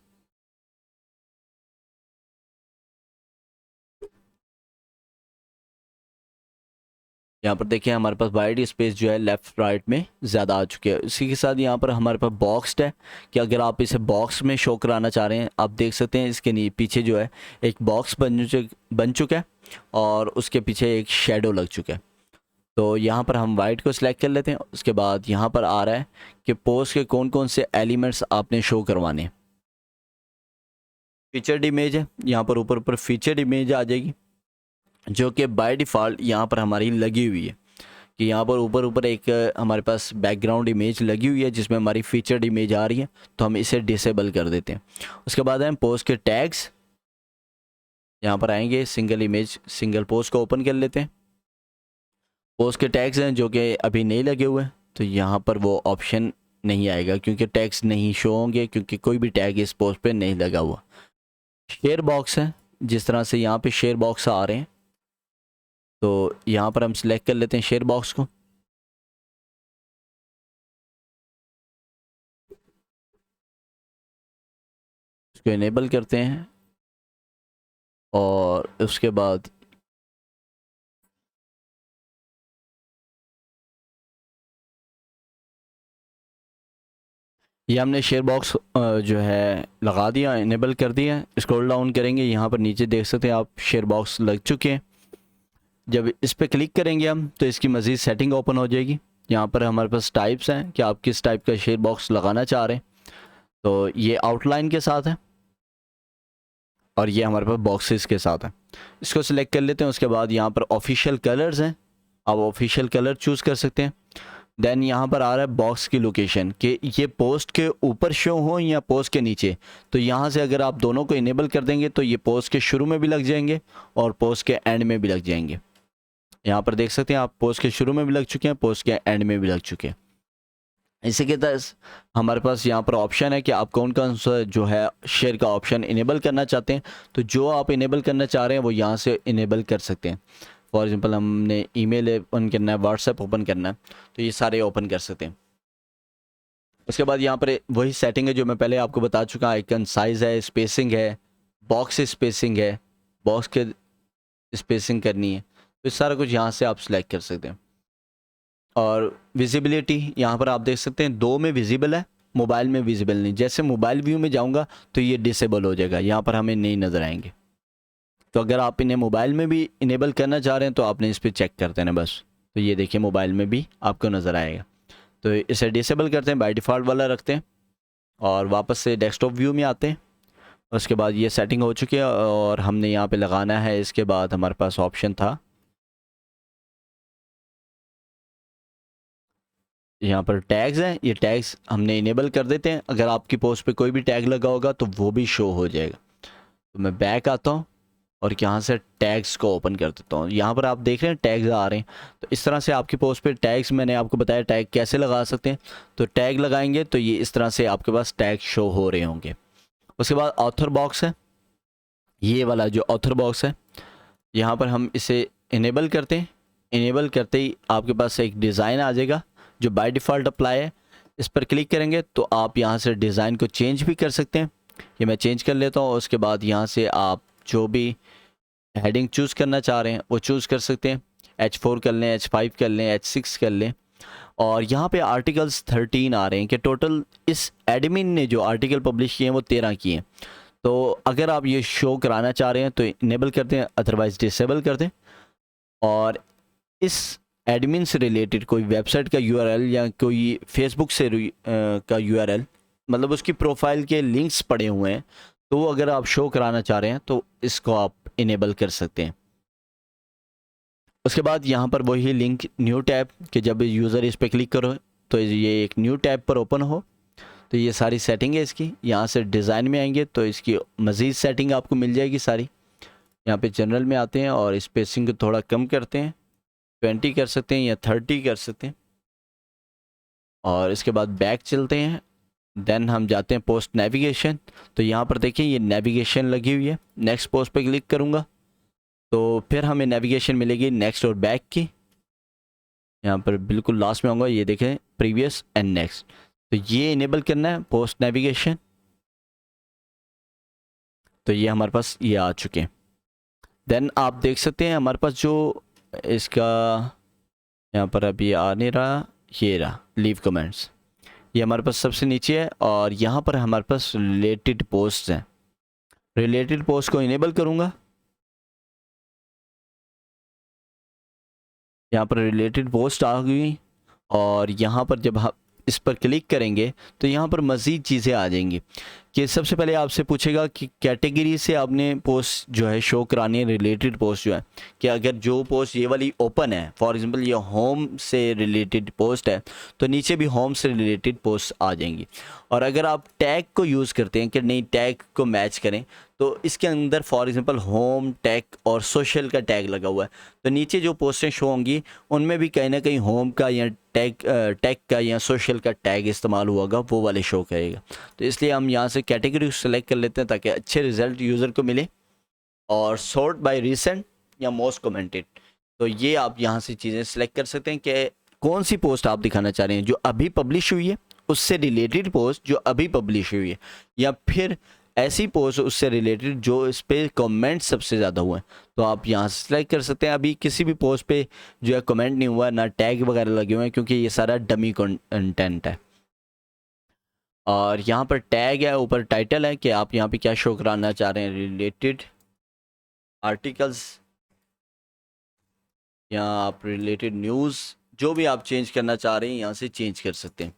यहाँ पर देखिए हमारे पास वाइड स्पेस जो है लेफ़्ट राइट में ज़्यादा आ चुकी है। इसी के साथ यहाँ पर हमारे पास बॉक्स्ड है कि अगर आप इसे बॉक्स में शो कराना चाह रहे हैं, आप देख सकते हैं इसके पीछे जो है एक बॉक्स बन चुका है और उसके पीछे एक शेडो लग चुका है। तो यहाँ पर हम वाइट को सिलेक्ट कर लेते हैं। उसके बाद यहाँ पर आ रहा है कि पोस्ट के कौन कौन से एलिमेंट्स आपने शो करवाने हैं। फीचर्ड इमेज है, यहाँ पर ऊपर ऊपर फीचर्ड इमेज आ जाएगी जो कि बाय डिफ़ॉल्ट यहाँ पर हमारी लगी हुई है कि यहाँ पर ऊपर ऊपर एक हमारे पास बैकग्राउंड इमेज लगी हुई है जिसमें हमारी फीचर्ड इमेज आ रही है, तो हम इसे डिसेबल कर देते हैं। उसके बाद हम पोस्ट के टैग्स, यहाँ पर आएंगे, सिंगल इमेज सिंगल पोस्ट को ओपन कर लेते हैं। पोस्ट के टैग्स हैं जो कि अभी नहीं लगे हुए हैं, तो यहाँ पर वो ऑप्शन नहीं आएगा क्योंकि टैग्स नहीं शो होंगे, क्योंकि कोई भी टैग इस पोस्ट पे नहीं लगा हुआ। शेयर बॉक्स है, जिस तरह से यहाँ पे शेयर बॉक्स आ रहे हैं, तो यहाँ पर हम सिलेक्ट कर लेते हैं शेयर बॉक्स को। इसको इनेबल करते हैं और उसके बाद ये हमने शेयर बॉक्स जो है लगा दिया, इनेबल कर दिया। स्क्रॉल डाउन करेंगे, यहाँ पर नीचे देख सकते हैं आप शेयर बॉक्स लग चुके हैं। जब इस पर क्लिक करेंगे हम तो इसकी मज़ीद सेटिंग ओपन हो जाएगी। यहाँ पर हमारे पास टाइप्स हैं कि आप किस टाइप का शेयर बॉक्स लगाना चाह रहे हैं। तो ये आउटलाइन के साथ है और ये हमारे पास बॉक्सेस के साथ है। इसको सिलेक्ट कर लेते हैं। उसके बाद यहाँ पर ऑफिशियल कलर्स हैं, आप ऑफिशियल कलर चूज़ कर सकते हैं। देन यहाँ पर आ रहा है बॉक्स की लोकेशन कि ये पोस्ट के ऊपर शो हो या पोस्ट के नीचे। तो यहाँ से अगर आप दोनों को इनेबल कर देंगे तो ये पोस्ट के शुरू में भी लग जाएंगे और पोस्ट के एंड में भी लग जाएंगे। यहाँ पर देख सकते हैं आप, पोस्ट के शुरू में भी लग चुके हैं, पोस्ट के एंड में भी लग चुके हैं। इसी के तहत हमारे पास यहाँ पर ऑप्शन है कि आप कौन कौन सा जो है शेयर का ऑप्शन इनेबल करना चाहते हैं। तो जो आप इनेबल करना चाह रहे हैं वो यहाँ से इनेबल कर सकते हैं। फॉर एग्जांपल हमने ईमेल ओपन करना है, व्हाट्सएप ओपन करना है, तो ये सारे ओपन कर सकते हैं। उसके बाद यहाँ पर वही सेटिंग है जो मैं पहले आपको बता चुका। आइकन साइज़ है, स्पेसिंग है, बॉक्स स्पेसिंग है, बॉक्स के स्पेसिंग करनी है, तो इस सारा कुछ यहाँ से आप सिलेक्ट कर सकते हैं। और विजिबिलिटी यहाँ पर आप देख सकते हैं 2 में विजिबल है, मोबाइल में विजिबल नहीं। जैसे मोबाइल व्यू में जाऊँगा तो ये डिसेबल हो जाएगा, यहाँ पर हमें नहीं नज़र आएंगे। तो अगर आप इन्हें मोबाइल में भी इनेबल करना चाह रहे हैं तो आपने इस पर चेक कर देना बस। तो ये देखिए मोबाइल में भी आपको नज़र आएगा। तो इसे डिसेबल करते हैं, बाय डिफ़ॉल्ट वाला रखते हैं और वापस से डेस्कटॉप व्यू में आते हैं। उसके बाद ये सेटिंग हो चुकी है और हमने यहाँ पे लगाना है। इसके बाद हमारे पास ऑप्शन था यहाँ पर टैग्स हैं, ये टैग्स हमने इनेबल कर देते हैं। अगर आपकी पोस्ट पे कोई भी टैग लगा होगा तो वो भी शो हो जाएगा। तो मैं बैक आता हूँ और यहाँ से टैग्स को ओपन कर देता हूँ। यहाँ पर आप देख रहे हैं टैग्स आ रहे हैं। तो इस तरह से आपकी पोस्ट पे टैग्स, मैंने आपको बताया टैग कैसे लगा सकते हैं। तो टैग लगाएंगे तो ये इस तरह से आपके पास टैग शो हो रहे होंगे। उसके बाद ऑथर बॉक्स है, ये वाला जो ऑथर बॉक्स है, यहाँ पर हम इसे इनेबल करते हैं। इनेबल करते ही आपके पास एक डिज़ाइन आ जाएगा जो बाय डिफ़ॉल्ट अप्लाई है। इस पर क्लिक करेंगे तो आप यहाँ से डिज़ाइन को चेंज भी कर सकते हैं। ये मैं चेंज कर लेता हूँ। उसके बाद यहाँ से आप जो भी हेडिंग चूज़ करना चाह रहे हैं वो चूज़ कर सकते हैं। H4 कर लें, H5 कर लें, H6 कर लें। और यहाँ पे आर्टिकल्स 13 आ रहे हैं कि टोटल इस एडमिन ने जो आर्टिकल पब्लिश किए हैं वो 13 किए हैं। तो अगर आप ये शो कराना चाह रहे हैं तो इनेबल कर दें, अदरवाइज़ डिसेबल कर दें। और इस एडमिन से रिलेटेड कोई वेबसाइट का यूआरएल या कोई फेसबुक से का यूआरएल, मतलब उसकी प्रोफाइल के लिंक्स पड़े हुए हैं, तो वो अगर आप शो कराना चाह रहे हैं तो इसको आप इनेबल कर सकते हैं। उसके बाद यहाँ पर वही लिंक न्यू टैब कि जब यूज़र इस पर क्लिक करो तो ये एक न्यू टैब पर ओपन हो। तो ये सारी सेटिंग है इसकी। यहाँ से डिज़ाइन में आएंगे तो इसकी मज़ीद सेटिंग आपको मिल जाएगी सारी। यहाँ पे जनरल में आते हैं और स्पेसिंग को थोड़ा कम करते हैं, 20 कर सकते हैं या 30 कर सकते हैं। और इसके बाद बैक चलते हैं। देन हम जाते हैं पोस्ट नेविगेशन। तो यहाँ पर देखिए ये नेविगेशन लगी हुई है। नेक्स्ट पोस्ट पे क्लिक करूँगा तो फिर हमें नेविगेशन मिलेगी नेक्स्ट और बैक की। यहाँ पर बिल्कुल लास्ट में आऊँगा, ये देखें प्रीवियस एंड नेक्स्ट। तो ये इनेबल करना है पोस्ट नेविगेशन। तो ये हमारे पास ये आ चुके हैं। देन आप देख सकते हैं हमारे पास जो इसका यहाँ पर अभी आ नहीं रहा, ये रहा लीव कमेंट्स, ये हमारे पास सबसे नीचे है। और यहाँ पर हमारे पास रिलेटेड पोस्ट हैं। रिलेटेड पोस्ट को इनेबल करूँगा। यहाँ पर रिलेटेड पोस्ट आ गई और यहाँ पर जब हम इस पर क्लिक करेंगे तो यहाँ पर मज़ीद चीज़ें आ जाएंगी कि सबसे पहले आपसे पूछेगा कि कैटेगरी से आपने पोस्ट जो है शो करानी है। रिलेटेड पोस्ट जो है कि अगर जो पोस्ट ये वाली ओपन है, फॉर एग्जांपल ये होम से रिलेटेड पोस्ट है, तो नीचे भी होम से रिलेटेड पोस्ट आ जाएंगी। और अगर आप टैग को यूज़ करते हैं कि नहीं टैग को मैच करें, तो इसके अंदर फॉर एग्जांपल होम टैग और सोशल का टैग लगा हुआ है, तो नीचे जो पोस्टें शो होंगी उनमें भी कहीं ना कहीं होम का या टैग का या सोशल का टैग इस्तेमाल हुआ होगा, वो वाले शो करेगा। तो इसलिए हम यहाँ से कैटेगरी सेलेक्ट कर लेते हैं ताकि अच्छे रिजल्ट यूज़र को मिले। और सॉर्ट बाय रीसेंट या मोस्ट कमेंटेड, तो ये आप यहाँ से चीज़ें सेलेक्ट कर सकते हैं कि कौन सी पोस्ट आप दिखाना चाह रहे हैं, जो अभी पब्लिश हुई है उससे रिलेटेड पोस्ट जो अभी पब्लिश हुई है, या फिर ऐसी पोस्ट उससे रिलेटेड जो इस पर कमेंट सबसे ज़्यादा हुए हैं। तो आप यहाँ से सेलेक्ट कर सकते हैं। अभी किसी भी पोस्ट पे जो है कमेंट नहीं हुआ है, ना टैग वगैरह लगे हुए हैं, क्योंकि ये सारा डमी कंटेंट है। और यहाँ पर टैग है, ऊपर टाइटल है कि आप यहाँ पे क्या शो कराना चाह रहे हैं, रिलेटेड आर्टिकल्स या आप रिलेटेड न्यूज़, जो भी आप चेंज करना चाह रहे हैं यहाँ से चेंज कर सकते हैं।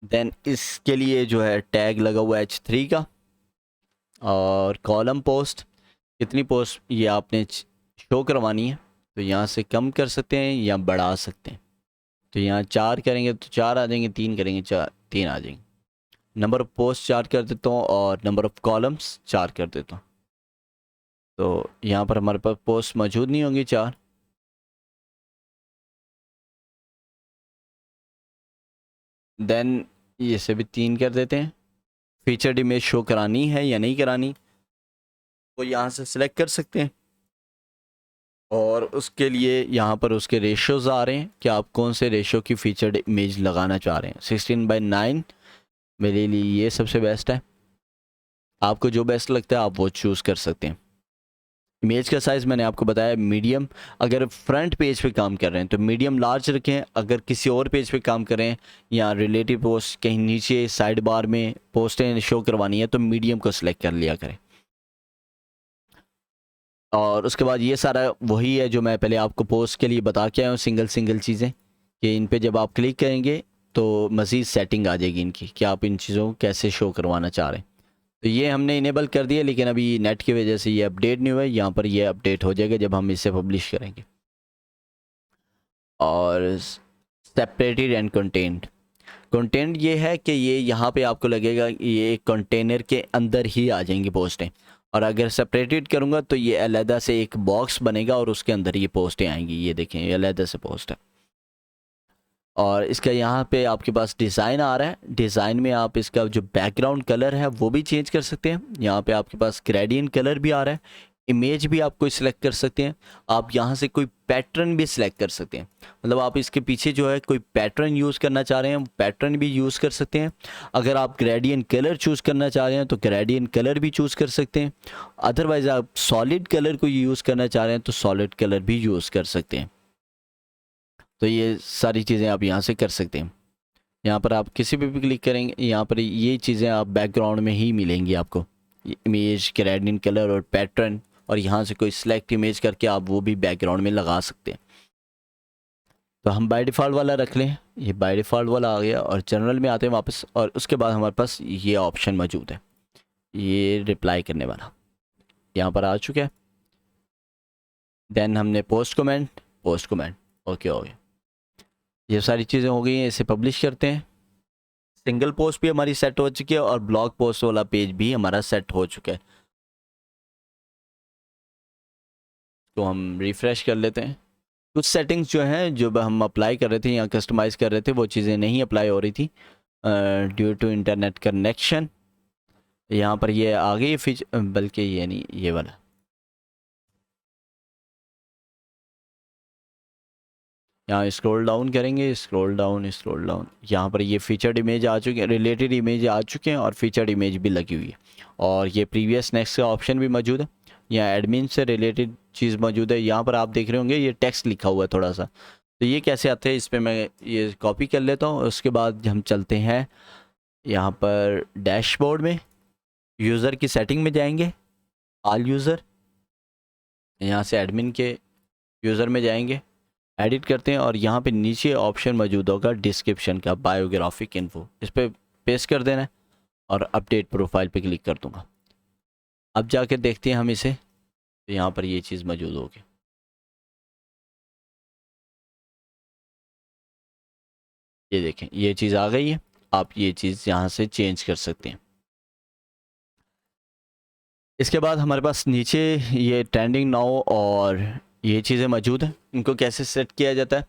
देन इसके लिए जो है टैग लगा हुआ है H3 का। और कॉलम पोस्ट, कितनी पोस्ट ये आपने शो करवानी है, तो यहाँ से कम कर सकते हैं या बढ़ा सकते हैं। तो यहाँ 4 करेंगे तो 4 आ जाएंगे, 3 करेंगे 3 आ जाएंगे। नंबर ऑफ पोस्ट 4 कर देता हूँ और नंबर ऑफ कॉलम्स 4 कर देता हूँ। तो यहाँ पर हमारे पास पोस्ट मौजूद नहीं होंगी 4। देन ये से भी 3 कर देते हैं। फीचर्ड इमेज शो करानी है या नहीं करानी, वो यहाँ से सिलेक्ट कर सकते हैं। और उसके लिए यहाँ पर उसके रेशियोज़ आ रहे हैं कि आप कौन से रेशियो की फीचर्ड इमेज लगाना चाह रहे हैं। 16:9 मेरे लिए ये सबसे बेस्ट है। आपको जो बेस्ट लगता है आप वो चूज़ कर सकते हैं। इमेज का साइज़ मैंने आपको बताया मीडियम, अगर फ्रंट पेज पे काम कर रहे हैं तो मीडियम लार्ज रखें। अगर किसी और पेज पे काम करें या रिलेटिव पोस्ट कहीं नीचे साइड बार में पोस्टें शो करवानी है तो मीडियम को सिलेक्ट कर लिया करें। और उसके बाद ये सारा वही है जो मैं पहले आपको पोस्ट के लिए बता के आया हूँ, सिंगल सिंगल चीज़ें, कि इन पे जब आप क्लिक करेंगे तो मज़ीद सेटिंग आ जाएगी इनकी कि आप इन चीज़ों को कैसे शो करवाना चाह रहे हैं। तो ये हमने इनेबल कर दिया, लेकिन अभी नेट की वजह से ये अपडेट नहीं हुआ है। यहाँ पर ये अपडेट हो जाएगा जब हम इसे पब्लिश करेंगे। और सेपरेटेड एंड कंटेंट, कंटेंट ये है कि ये यहाँ पे आपको लगेगा ये एक कंटेनर के अंदर ही आ जाएंगी पोस्टें। और अगर सेपरेटेड करूँगा तो ये अलहदा से एक बॉक्स बनेगा और उसके अंदर ये पोस्टें आएंगी। ये देखें ये अलहदा से पोस्ट है। और इसका यहाँ पे आपके पास डिज़ाइन आ रहा है। डिज़ाइन में आप इसका जो बैकग्राउंड कलर है वो भी चेंज कर सकते हैं। यहाँ पे आपके पास ग्रेडियंट कलर भी आ रहा है। इमेज भी आप कोई सिलेक्ट कर सकते हैं। आप यहाँ से कोई पैटर्न भी सिलेक्ट कर सकते हैं, मतलब आप इसके पीछे जो है कोई पैटर्न यूज़ करना चाह रहे हैं पैटर्न भी यूज़ कर सकते हैं। अगर आप ग्रेडियंट कलर चूज़ करना चाह रहे हैं तो ग्रेडियंट कलर भी चूज़ कर सकते हैं। अदरवाइज़ आप सॉलिड कलर को यूज़ करना चाह रहे हैं तो सॉलिड कलर भी यूज़ कर सकते हैं। तो ये सारी चीज़ें आप यहाँ से कर सकते हैं। यहाँ पर आप किसी पे भी क्लिक करेंगे यहाँ पर ये चीज़ें आप बैकग्राउंड में ही मिलेंगी आपको, इमेज, ग्रेडियंट कलर और पैटर्न। और यहाँ से कोई सिलेक्ट इमेज करके आप वो भी बैकग्राउंड में लगा सकते हैं। तो हम बाय डिफ़ॉल्ट वाला रख लें, ये बाय डिफ़ॉल्ट वाला आ गया। और जनरल में आते हैं वापस, और उसके बाद हमारे पास ये ऑप्शन मौजूद है, ये रिप्लाई करने वाला यहाँ पर आ चुका है। देन हमने पोस्ट कमेंट ओके हो गया। ये सारी चीज़ें हो गई हैं, इसे पब्लिश करते हैं। सिंगल पोस्ट भी हमारी सेट हो चुकी है और ब्लॉग पोस्ट वाला पेज भी हमारा सेट हो चुका है। तो हम रिफ़्रेश कर लेते हैं। कुछ सेटिंग्स जो हैं जो हम अप्लाई कर रहे थे या कस्टमाइज़ कर रहे थे वो चीज़ें नहीं अप्लाई हो रही थी ड्यू टू इंटरनेट कनेक्शन। यहाँ पर ये आ गई फीचर, बल्कि ये नहीं, ये वाला। यहाँ स्क्रॉल डाउन करेंगे, स्क्रॉल डाउन यहाँ पर ये फीचर्ड इमेज आ चुके हैं, रिलेटेड इमेज आ चुके हैं और फीचर्ड इमेज भी लगी हुई है। और ये प्रीवियस नेक्स्ट का ऑप्शन भी मौजूद है। यहाँ एडमिन से रिलेटेड चीज़ मौजूद है। यहाँ पर आप देख रहे होंगे ये टेक्स्ट लिखा हुआ है थोड़ा सा, तो ये कैसे आते हैं इस पर मैं ये कॉपी कर लेता हूँ। उसके बाद हम चलते हैं यहाँ पर डैशबोर्ड में, यूज़र की सेटिंग में जाएंगे, ऑल यूज़र, यहाँ से एडमिन के यूज़र में जाएंगे, एडिट करते हैं और यहाँ पे नीचे ऑप्शन मौजूद होगा डिस्क्रिप्शन का, बायोग्राफिक इन्फो, इस पर पेस्ट कर देना है और अपडेट प्रोफाइल पे क्लिक कर दूंगा। अब जाके देखते हैं हम इसे, तो यहाँ पर ये चीज़ मौजूद होगी। ये देखें ये चीज़ आ गई है। आप ये चीज़ यहाँ से चेंज कर सकते हैं। इसके बाद हमारे पास नीचे ये ट्रेंडिंग नाउ और ये चीज़ें मौजूद हैं, इनको कैसे सेट किया जाता है।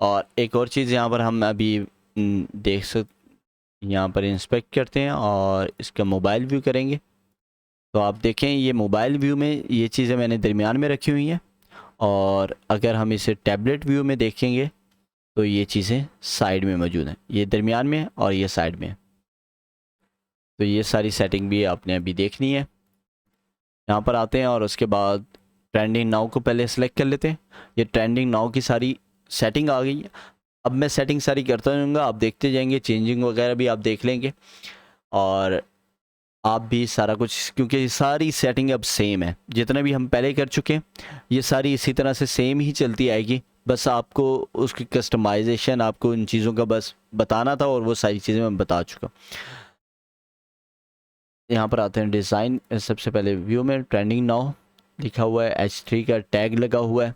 और एक और चीज़ यहाँ पर हम अभी देख सकते, यहाँ पर इंस्पेक्ट करते हैं और इसका मोबाइल व्यू करेंगे। तो आप देखें ये मोबाइल व्यू में ये चीज़ें मैंने दरमियान में रखी हुई हैं, और अगर हम इसे टैबलेट व्यू में देखेंगे तो ये चीज़ें साइड में मौजूद हैं, ये दरमियान में है और ये साइड में है। तो ये सारी सेटिंग भी आपने अभी देखनी है। यहाँ पर आते हैं और उसके बाद ट्रेंडिंग नाउ को पहले सेलेक्ट कर लेते हैं। ये ट्रेंडिंग नाउ की सारी सेटिंग आ गई है। अब मैं सेटिंग सारी करता रहूँगा, आप देखते जाएंगे, चेंजिंग वगैरह भी आप देख लेंगे, और आप भी सारा कुछ, क्योंकि ये सारी सेटिंग अब सेम है, जितने भी हम पहले कर चुके हैं ये सारी इसी तरह से सेम ही चलती आएगी। बस आपको उसकी कस्टमाइजेशन, आपको इन चीज़ों का बस बताना था, और वो सारी चीज़ें मैं बता चुका। यहाँ पर आते हैं डिज़ाइन। सबसे पहले व्यू में ट्रेंडिंग नाउ लिखा हुआ है, H3 का टैग लगा हुआ है,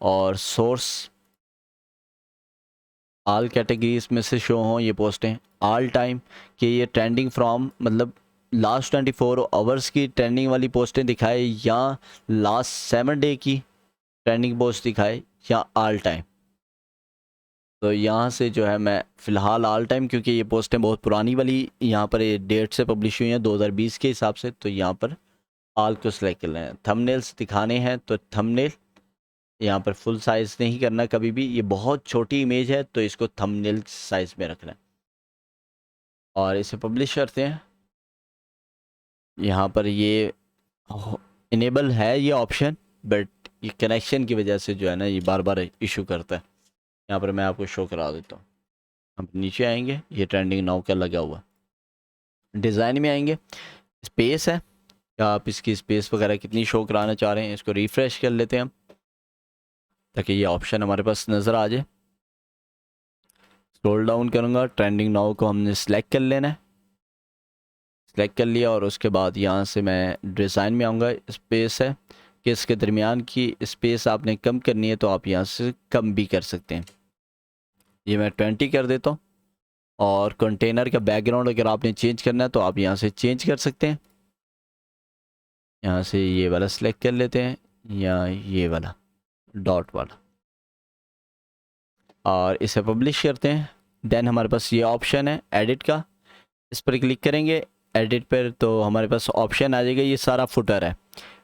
और सोर्स ऑल कैटेगरीज में से शो हों ये पोस्टें ऑल टाइम, कि ये ट्रेंडिंग फ्रॉम मतलब लास्ट 24 आवर्स की ट्रेंडिंग वाली पोस्टें दिखाए, या लास्ट 7 डे की ट्रेंडिंग पोस्ट दिखाए, या ऑल टाइम। तो यहाँ से जो है मैं फ़िलहाल ऑल टाइम, क्योंकि ये पोस्टें बहुत पुरानी वाली यहाँ पर ये डेट से पब्लिश हुई हैं 2020 के हिसाब से, तो यहाँ पर ऑल को सिलेक्ट कर लें। थंबनेल्स दिखाने हैं तो थंबनेल यहाँ पर फुल साइज़ नहीं करना कभी भी, ये बहुत छोटी इमेज है तो इसको थंबनेल साइज़ में रखना है, और इसे पब्लिश करते हैं। यहाँ पर ये इनेबल है ये ऑप्शन, बट ये कनेक्शन की वजह से जो है ना ये बार बार इशू करता है। यहाँ पर मैं आपको शो करा देता हूँ। हम नीचे आएंगे, ये ट्रेंडिंग नाउ का लगा हुआ, डिज़ाइन में आएंगे, स्पेस है, आप इसकी स्पेस वगैरह कितनी शो कराना चाह रहे हैं, इसको रिफ़्रेश कर लेते हैं हम, ताकि ये ऑप्शन हमारे पास नज़र आ जाए। स्क्रॉल डाउन करूँगा, ट्रेंडिंग नाउ को हमने सेलेक्ट कर लेना है, सेलेक्ट कर लिया, और उसके बाद यहाँ से मैं डिज़ाइन में आऊँगा। स्पेस है कि इसके दरमियान की स्पेस आपने कम करनी है तो आप यहाँ से कम भी कर सकते हैं। ये मैं 20 कर देता हूँ। और कंटेनर का बैकग्राउंड अगर आपने चेंज करना है तो आप यहाँ से चेंज कर सकते हैं। यहाँ से ये वाला सिलेक्ट कर लेते हैं, या ये वाला डॉट वाला, और इसे पब्लिश करते हैं। देन हमारे पास ये ऑप्शन है एडिट का, इस पर क्लिक करेंगे एडिट पर, तो हमारे पास ऑप्शन आ जाएगा। ये सारा फुटर है,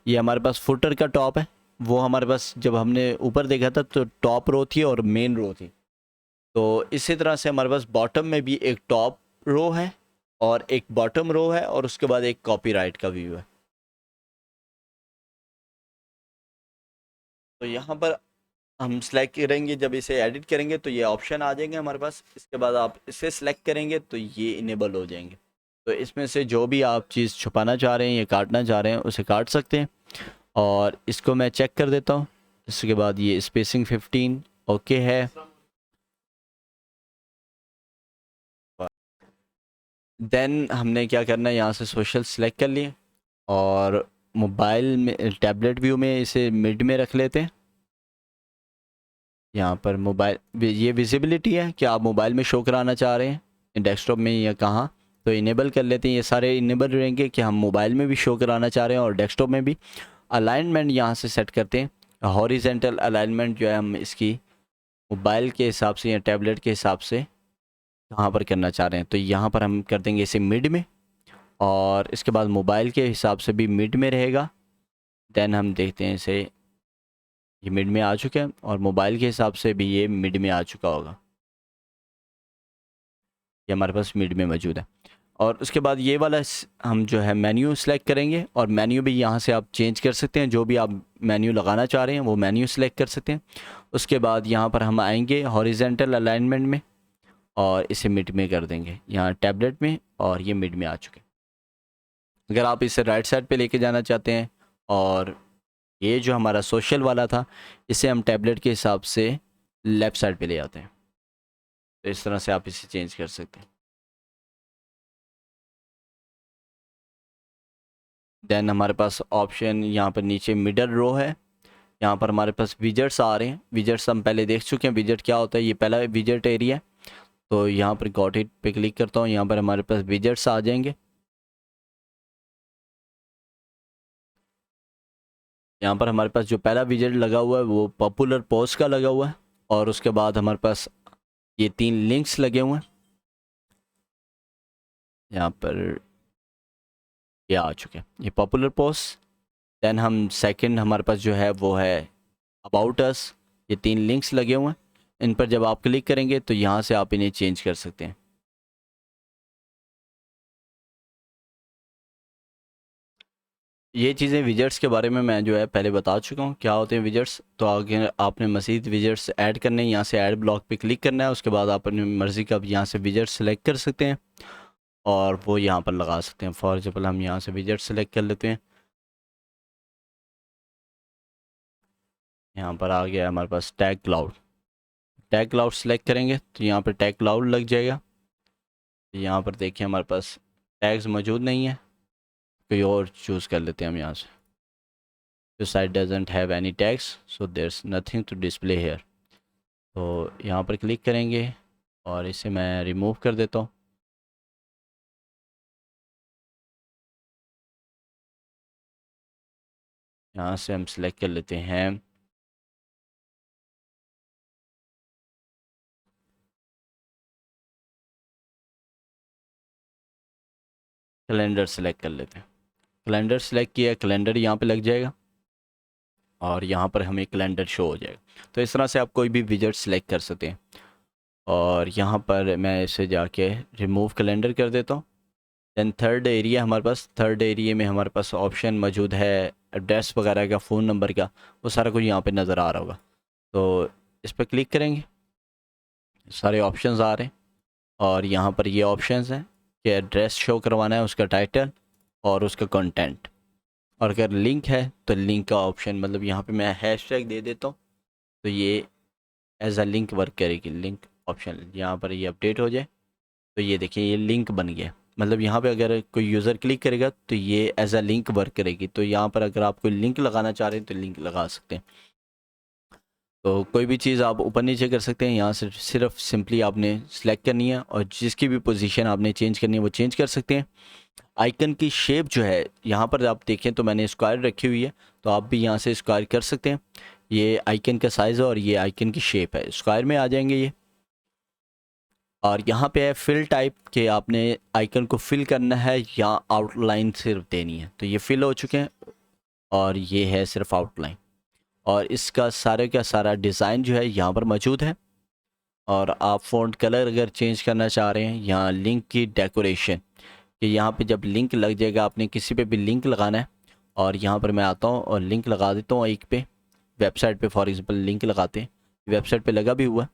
ये हमारे पास फुटर का टॉप है। वो हमारे पास जब हमने ऊपर देखा था तो टॉप रो थी और मेन रो थी, तो इसी तरह से हमारे पास बॉटम में भी एक टॉप रो है और एक बॉटम रो है, और उसके बाद एक कॉपीराइट का व्यू है। तो यहाँ पर हम सेलेक्ट करेंगे, जब इसे एडिट करेंगे तो ये ऑप्शन आ जाएंगे हमारे पास। इसके बाद आप इसे सेलेक्ट करेंगे तो ये इनेबल हो जाएंगे। तो इसमें से जो भी आप चीज़ छुपाना चाह रहे हैं या काटना चाह रहे हैं उसे काट सकते हैं। और इसको मैं चेक कर देता हूँ। इसके बाद ये स्पेसिंग 15 ओके है। देन हमने क्या करना है, यहाँ से सोशल सेलेक्ट कर लिए, और मोबाइल में टैबलेट व्यू में इसे मिड में रख लेते हैं। यहाँ पर मोबाइल ये विजिबिलिटी है कि आप मोबाइल में शो कराना चाह रहे हैं डेस्कटॉप में या कहाँ, तो इनेबल कर लेते हैं। ये सारे इनेबल रहेंगे कि हम मोबाइल में भी शो कराना चाह रहे हैं और डेस्कटॉप में भी। अलाइनमेंट यहाँ से सेट करते हैं। हॉरिजेंटल अलाइनमेंट जो है हम इसकी मोबाइल के हिसाब से या टैबलेट के हिसाब से कहाँ पर करना चाह रहे हैं, तो यहाँ पर हम कर देंगे इसे मिड में, और इसके बाद मोबाइल के हिसाब से भी मिड में रहेगा। देन हम देखते हैं इसे, ये मिड में आ चुके हैं, और मोबाइल के हिसाब से भी ये मिड में आ चुका होगा, ये हमारे पास मिड में मौजूद है। और उसके बाद ये वाला हम जो है मेन्यू सेलेक्ट करेंगे, और मेन्यू भी यहाँ से आप चेंज कर सकते हैं, जो भी आप मेन्यू लगाना चाह रहे हैं वो मेन्यू सेलेक्ट कर सकते हैं। उसके बाद यहाँ पर हम आएंगे हॉरिजेंटल अलाइनमेंट में, और इसे मिड में कर देंगे यहाँ टैबलेट में, और ये मिड में आ चुके हैं। अगर आप इसे राइट साइड पे लेके जाना चाहते हैं, और ये जो हमारा सोशल वाला था इसे हम टैबलेट के हिसाब से लेफ़्ट साइड पे ले आते हैं, तो इस तरह से आप इसे चेंज कर सकते हैं। देन हमारे पास ऑप्शन यहाँ पर नीचे मिडल रो है, यहाँ पर हमारे पास विजेट्स आ रहे हैं। विजेट्स हम पहले देख चुके हैं, विजेट क्या होता है, ये पहला विजेट एरिया है। तो यहाँ पर गॉट इट पे क्लिक करता हूँ, यहाँ पर हमारे पास विजेट्स आ जाएंगे। यहाँ पर हमारे पास जो पहला विजेट लगा हुआ है वो पॉपुलर पोस्ट का लगा हुआ है, और उसके बाद हमारे पास ये 3 लिंक्स लगे हुए हैं। यहाँ पर ये आ चुके हैं, ये पॉपुलर पोस्ट। देन हम सेकंड हमारे पास जो है वो है अबाउट अस। ये 3 लिंक्स लगे हुए हैं, इन पर जब आप क्लिक करेंगे तो यहाँ से आप इन्हें चेंज कर सकते हैं। ये चीज़ें विजेट्स के बारे में मैं जो है पहले बता चुका हूँ क्या होते हैं विजेट्स। तो आगे आपने मज़ीद विजेट्स ऐड करने हैं, यहाँ से ऐड ब्लॉक पे क्लिक करना है, उसके बाद आप अपनी मर्ज़ी का यहाँ से विजेट सेलेक्ट कर सकते हैं और वो यहाँ पर लगा सकते हैं। फॉर एग्जांपल हम यहाँ से विजेट सेलेक्ट कर लेते हैं, यहाँ पर आ गया हमारे पास tag cloud. Tag cloud select करेंगे तो यहाँ पर टैग क्लाउड लग जाएगा। यहाँ पर देखिए हमारे पास टैग्स मौजूद नहीं है, कोई और चूज़ कर लेते हैं हम यहाँ से। Your site doesn't have any tags, so there's nothing to display here। तो यहाँ पर क्लिक करेंगे और इसे मैं रिमूव कर देता हूँ। यहाँ से हम सिलेक्ट कर लेते हैं कैलेंडर, सेलेक्ट कर लेते हैं। कैलेंडर सेलेक्ट किया, कैलेंडर यहाँ पे लग जाएगा और यहाँ पर हमें कैलेंडर शो हो जाएगा। तो इस तरह से आप कोई भी विजेट सेलेक्ट कर सकते हैं। और यहाँ पर मैं इसे जाके रिमूव कैलेंडर कर देता हूँ। दैन थर्ड एरिया हमारे पास, थर्ड एरिया में हमारे पास ऑप्शन मौजूद है एड्रेस वगैरह का, फ़ोन नंबर का, वो सारा कुछ यहाँ पे नज़र आ रहा होगा। तो इस पर क्लिक करेंगे, सारे ऑप्शंस आ रहे हैं और यहाँ पर ये ऑप्शंस हैं कि एड्रेस शो करवाना है, उसका टाइटल और उसका कंटेंट। और अगर लिंक है तो लिंक का ऑप्शन, मतलब यहाँ पे मैं हैशटैग दे देता हूँ तो ये एज अ लिंक वर्क करेगी। लिंक ऑप्शन यहाँ पर ये अपडेट हो जाए तो ये देखिए ये लिंक बन गया। मतलब यहाँ पे अगर कोई यूज़र क्लिक करेगा तो ये एज अ लिंक वर्क करेगी। तो यहाँ पर अगर आप कोई लिंक लगाना चाह रहे हैं तो लिंक लगा सकते हैं। तो कोई भी चीज़ आप ऊपर नीचे कर सकते हैं, यहाँ से सिर्फ सिंपली आपने सेलेक्ट करनी है और जिसकी भी पोजीशन आपने चेंज करनी है वो चेंज कर सकते हैं। आइकन की शेप जो है यहाँ पर आप देखें तो मैंने स्क्वायर रखी हुई है, तो आप भी यहाँ से स्क्वायर कर सकते हैं। ये आइकन का साइज़ है और ये आइकन की शेप है, स्क्वायर में आ जाएंगे ये। और यहाँ पे है फिल टाइप के, आपने आइकन को फिल करना है या आउटलाइन सिर्फ देनी है। तो ये फिल हो चुके हैं और ये है सिर्फ आउटलाइन। और इसका सारे का सारा डिज़ाइन जो है यहाँ पर मौजूद है। और आप फ़ॉन्ट कलर अगर चेंज करना चाह रहे हैं, यहाँ लिंक की डेकोरेशन, कि यहाँ पे जब लिंक लग जाएगा, आपने किसी पे भी लिंक लगाना है और यहाँ पर मैं आता हूँ और लिंक लगा देता हूँ एक पे, वेबसाइट पे फॉर एग्जांपल लिंक लगाते हैं। वेबसाइट पे लगा भी हुआ है,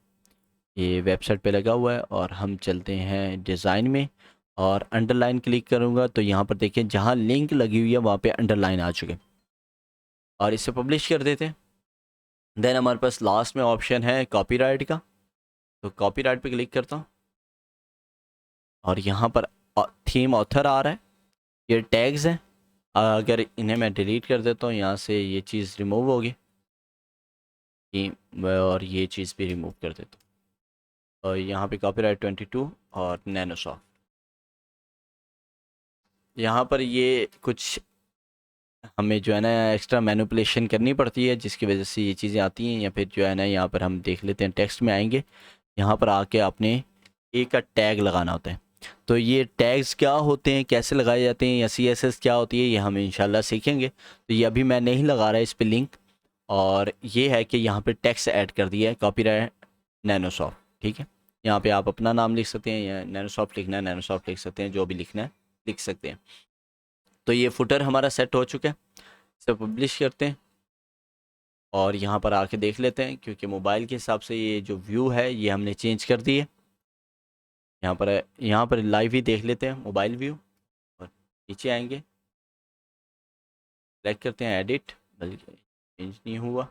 ये वेबसाइट पे लगा हुआ है। और हम चलते हैं डिज़ाइन में और अंडरलाइन क्लिक करूँगा तो यहाँ पर देखिए जहाँ लिंक लगी हुई है वहाँ पे अंडरलाइन आ चुके। और इसे पब्लिश कर देते हैं। देन हमारे पास लास्ट में ऑप्शन है कॉपीराइट का, तो कॉपीराइट पे क्लिक करता हूँ और यहाँ पर थीम ऑथर आ रहा है, ये टैग्स हैं। अगर इन्हें मैं डिलीट कर देता हूँ यहाँ से, ये चीज़ रिमूव होगी और ये चीज़ भी रिमूव कर देता हूँ। और यहाँ पे कॉपीराइट 22 और नैनोसॉफ्ट, यहाँ पर ये कुछ हमें जो है ना एक्स्ट्रा मैनिपुलेशन करनी पड़ती है जिसकी वजह से ये चीज़ें आती हैं। या फिर जो है ना यहाँ पर हम देख लेते हैं, टेक्स्ट में आएंगे, यहाँ पर आके आपने ए का टैग लगाना होता है। तो ये टैग्स क्या होते हैं, कैसे लगाए जाते हैं, या CSS क्या होती है, ये हम इंशाल्लाह सीखेंगे। तो ये अभी मैं नहीं लगा रहा इस पर लिंक। और ये है कि यहाँ पे टेक्स्ट ऐड कर दिया है कॉपीराइट नैनोसॉफ्ट, ठीक है। यहाँ पे आप अपना नाम लिख सकते हैं या नैनोसॉफ्ट लिखना है नैनोसॉफ्ट लिख सकते हैं, जो भी लिखना है लिख सकते हैं। तो ये फुटर हमारा सेट हो चुका है, इसे पब्लिश करते हैं और यहाँ पर आके देख लेते हैं, क्योंकि मोबाइल के हिसाब से ये जो व्यू है ये हमने चेंज कर दी है। यहाँ पर लाइव ही देख लेते हैं मोबाइल व्यू। और नीचे आएंगे, सेलेक्ट करते हैं एडिट, बल्कि चेंज नहीं हुआ,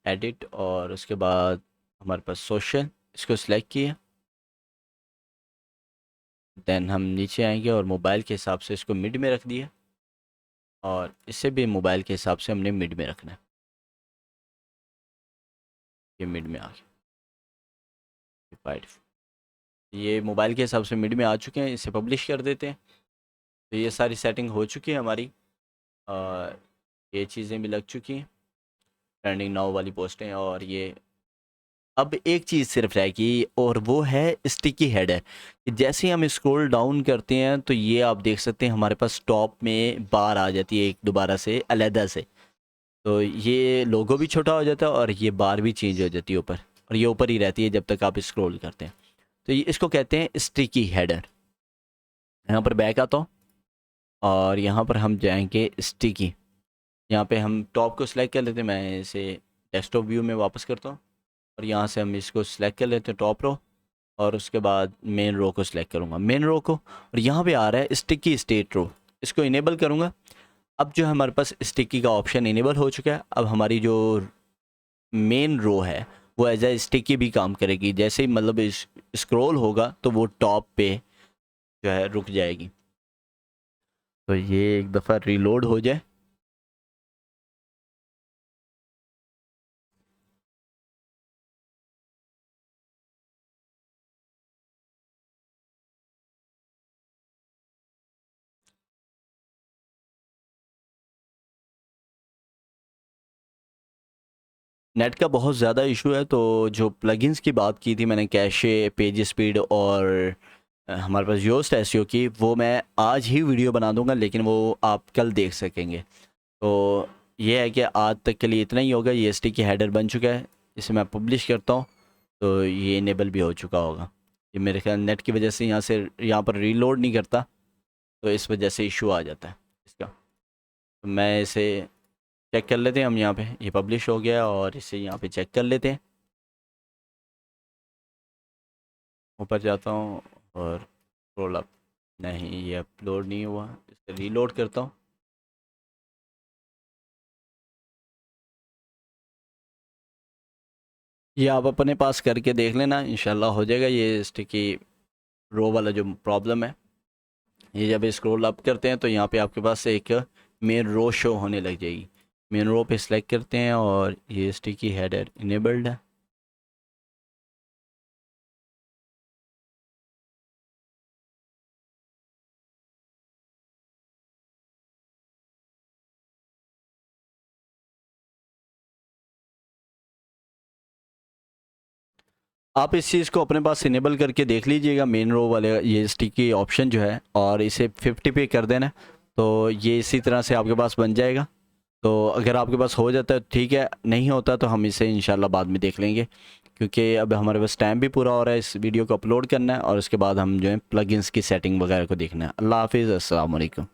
एडिट, और उसके बाद हमारे पास सोशल, इसको सिलेक्ट किया। देन हम नीचे आएंगे और मोबाइल के हिसाब से इसको मिड में रख दिया और इसे भी मोबाइल के हिसाब से हमने मिड में रखना है। ये मिड में आ गया, ये मोबाइल के हिसाब से मिड में आ चुके हैं, इसे पब्लिश कर देते हैं। तो ये सारी सेटिंग हो चुकी है हमारी और ये चीज़ें भी लग चुकी हैं, ट्रेंडिंग नाउ वाली पोस्टें और ये अब एक चीज़ सिर्फ रह गई और वो है स्टिकी हेडर। जैसे ही हम स्क्रॉल डाउन करते हैं तो ये आप देख सकते हैं हमारे पास टॉप में बार आ जाती है एक दोबारा से अलहदा से। तो ये लोगो भी छोटा हो जाता है और ये बार भी चेंज हो जाती है ऊपर, और ये ऊपर ही रहती है जब तक आप स्क्रॉल करते हैं। तो ये इसको कहते हैं स्टिकी हेडर। यहाँ पर बैक आता हूँ और यहाँ पर हम जाएंगे स्टिकी। यहाँ पे हम टॉप को सिलेक्ट कर लेते हैं, मैं इसे डेस्कटॉप व्यू में वापस करता हूँ और यहाँ से हम इसको सिलेक्ट कर लेते हैं टॉप रो, और उसके बाद मेन रो को सिलेक्ट करूँगा, मेन रो को, और यहाँ पे आ रहा है स्टिकी स्टेट रो, इसको इनेबल करूँगा। अब जो हमारे पास स्टिकी का ऑप्शन इनेबल हो चुका है, अब हमारी जो मेन रो है वो एज ए स्टिकी भी काम करेगी। जैसे ही मतलब स्क्रॉल होगा तो वो टॉप पे जो है रुक जाएगी। तो ये एक दफ़ा रीलोड हो जाए। नेट का बहुत ज़्यादा इशू है, तो जो प्लगइन्स की बात की थी मैंने, कैशे, पेज स्पीड और हमारे पास योस्ट एसईओ की, वो मैं आज ही वीडियो बना दूंगा, लेकिन वो आप कल देख सकेंगे। तो ये है कि आज तक के लिए इतना ही होगा। ये एस टी की हेडर बन चुका है, इसे मैं पब्लिश करता हूँ तो ये इनेबल भी हो चुका होगा। ये मेरे ख्याल नेट की वजह से यहाँ पर रीलोड नहीं करता, तो इस वजह से इशू आ जाता है इसका। तो मैं इसे चेक कर लेते हैं हम, यहाँ पे ये पब्लिश हो गया और इसे यहाँ पे चेक कर लेते हैं। ऊपर जाता हूँ और स्क्रॉल अप, नहीं ये अपलोड नहीं हुआ, इसे रीलोड करता हूँ। ये आप अपने पास करके देख लेना, इंशाल्लाह हो जाएगा ये स्टिकी रो वाला जो प्रॉब्लम है। ये जब स्क्रॉल अप करते हैं तो यहाँ पे आपके पास एक मेन रो शो होने लग जाएगी। मेन रो पे सिलेक्ट करते हैं और ये स्टिकी हेडर इनेबल्ड है। आप इस चीज़ को अपने पास इनेबल करके देख लीजिएगा, मेन रो वाले ये स्टिकी ऑप्शन जो है, और इसे 50 पे कर देना। तो ये इसी तरह से आपके पास बन जाएगा। तो अगर आपके पास हो जाता है ठीक है, नहीं होता तो हम इसे इंशाल्लाह बाद में देख लेंगे, क्योंकि अब हमारे पास टाइम भी पूरा हो रहा है इस वीडियो को अपलोड करना है, और उसके बाद हम जो है प्लगइन्स की सेटिंग वगैरह को देखना है। अल्लाह हाफिज़, अस्सलाम वालेकुम।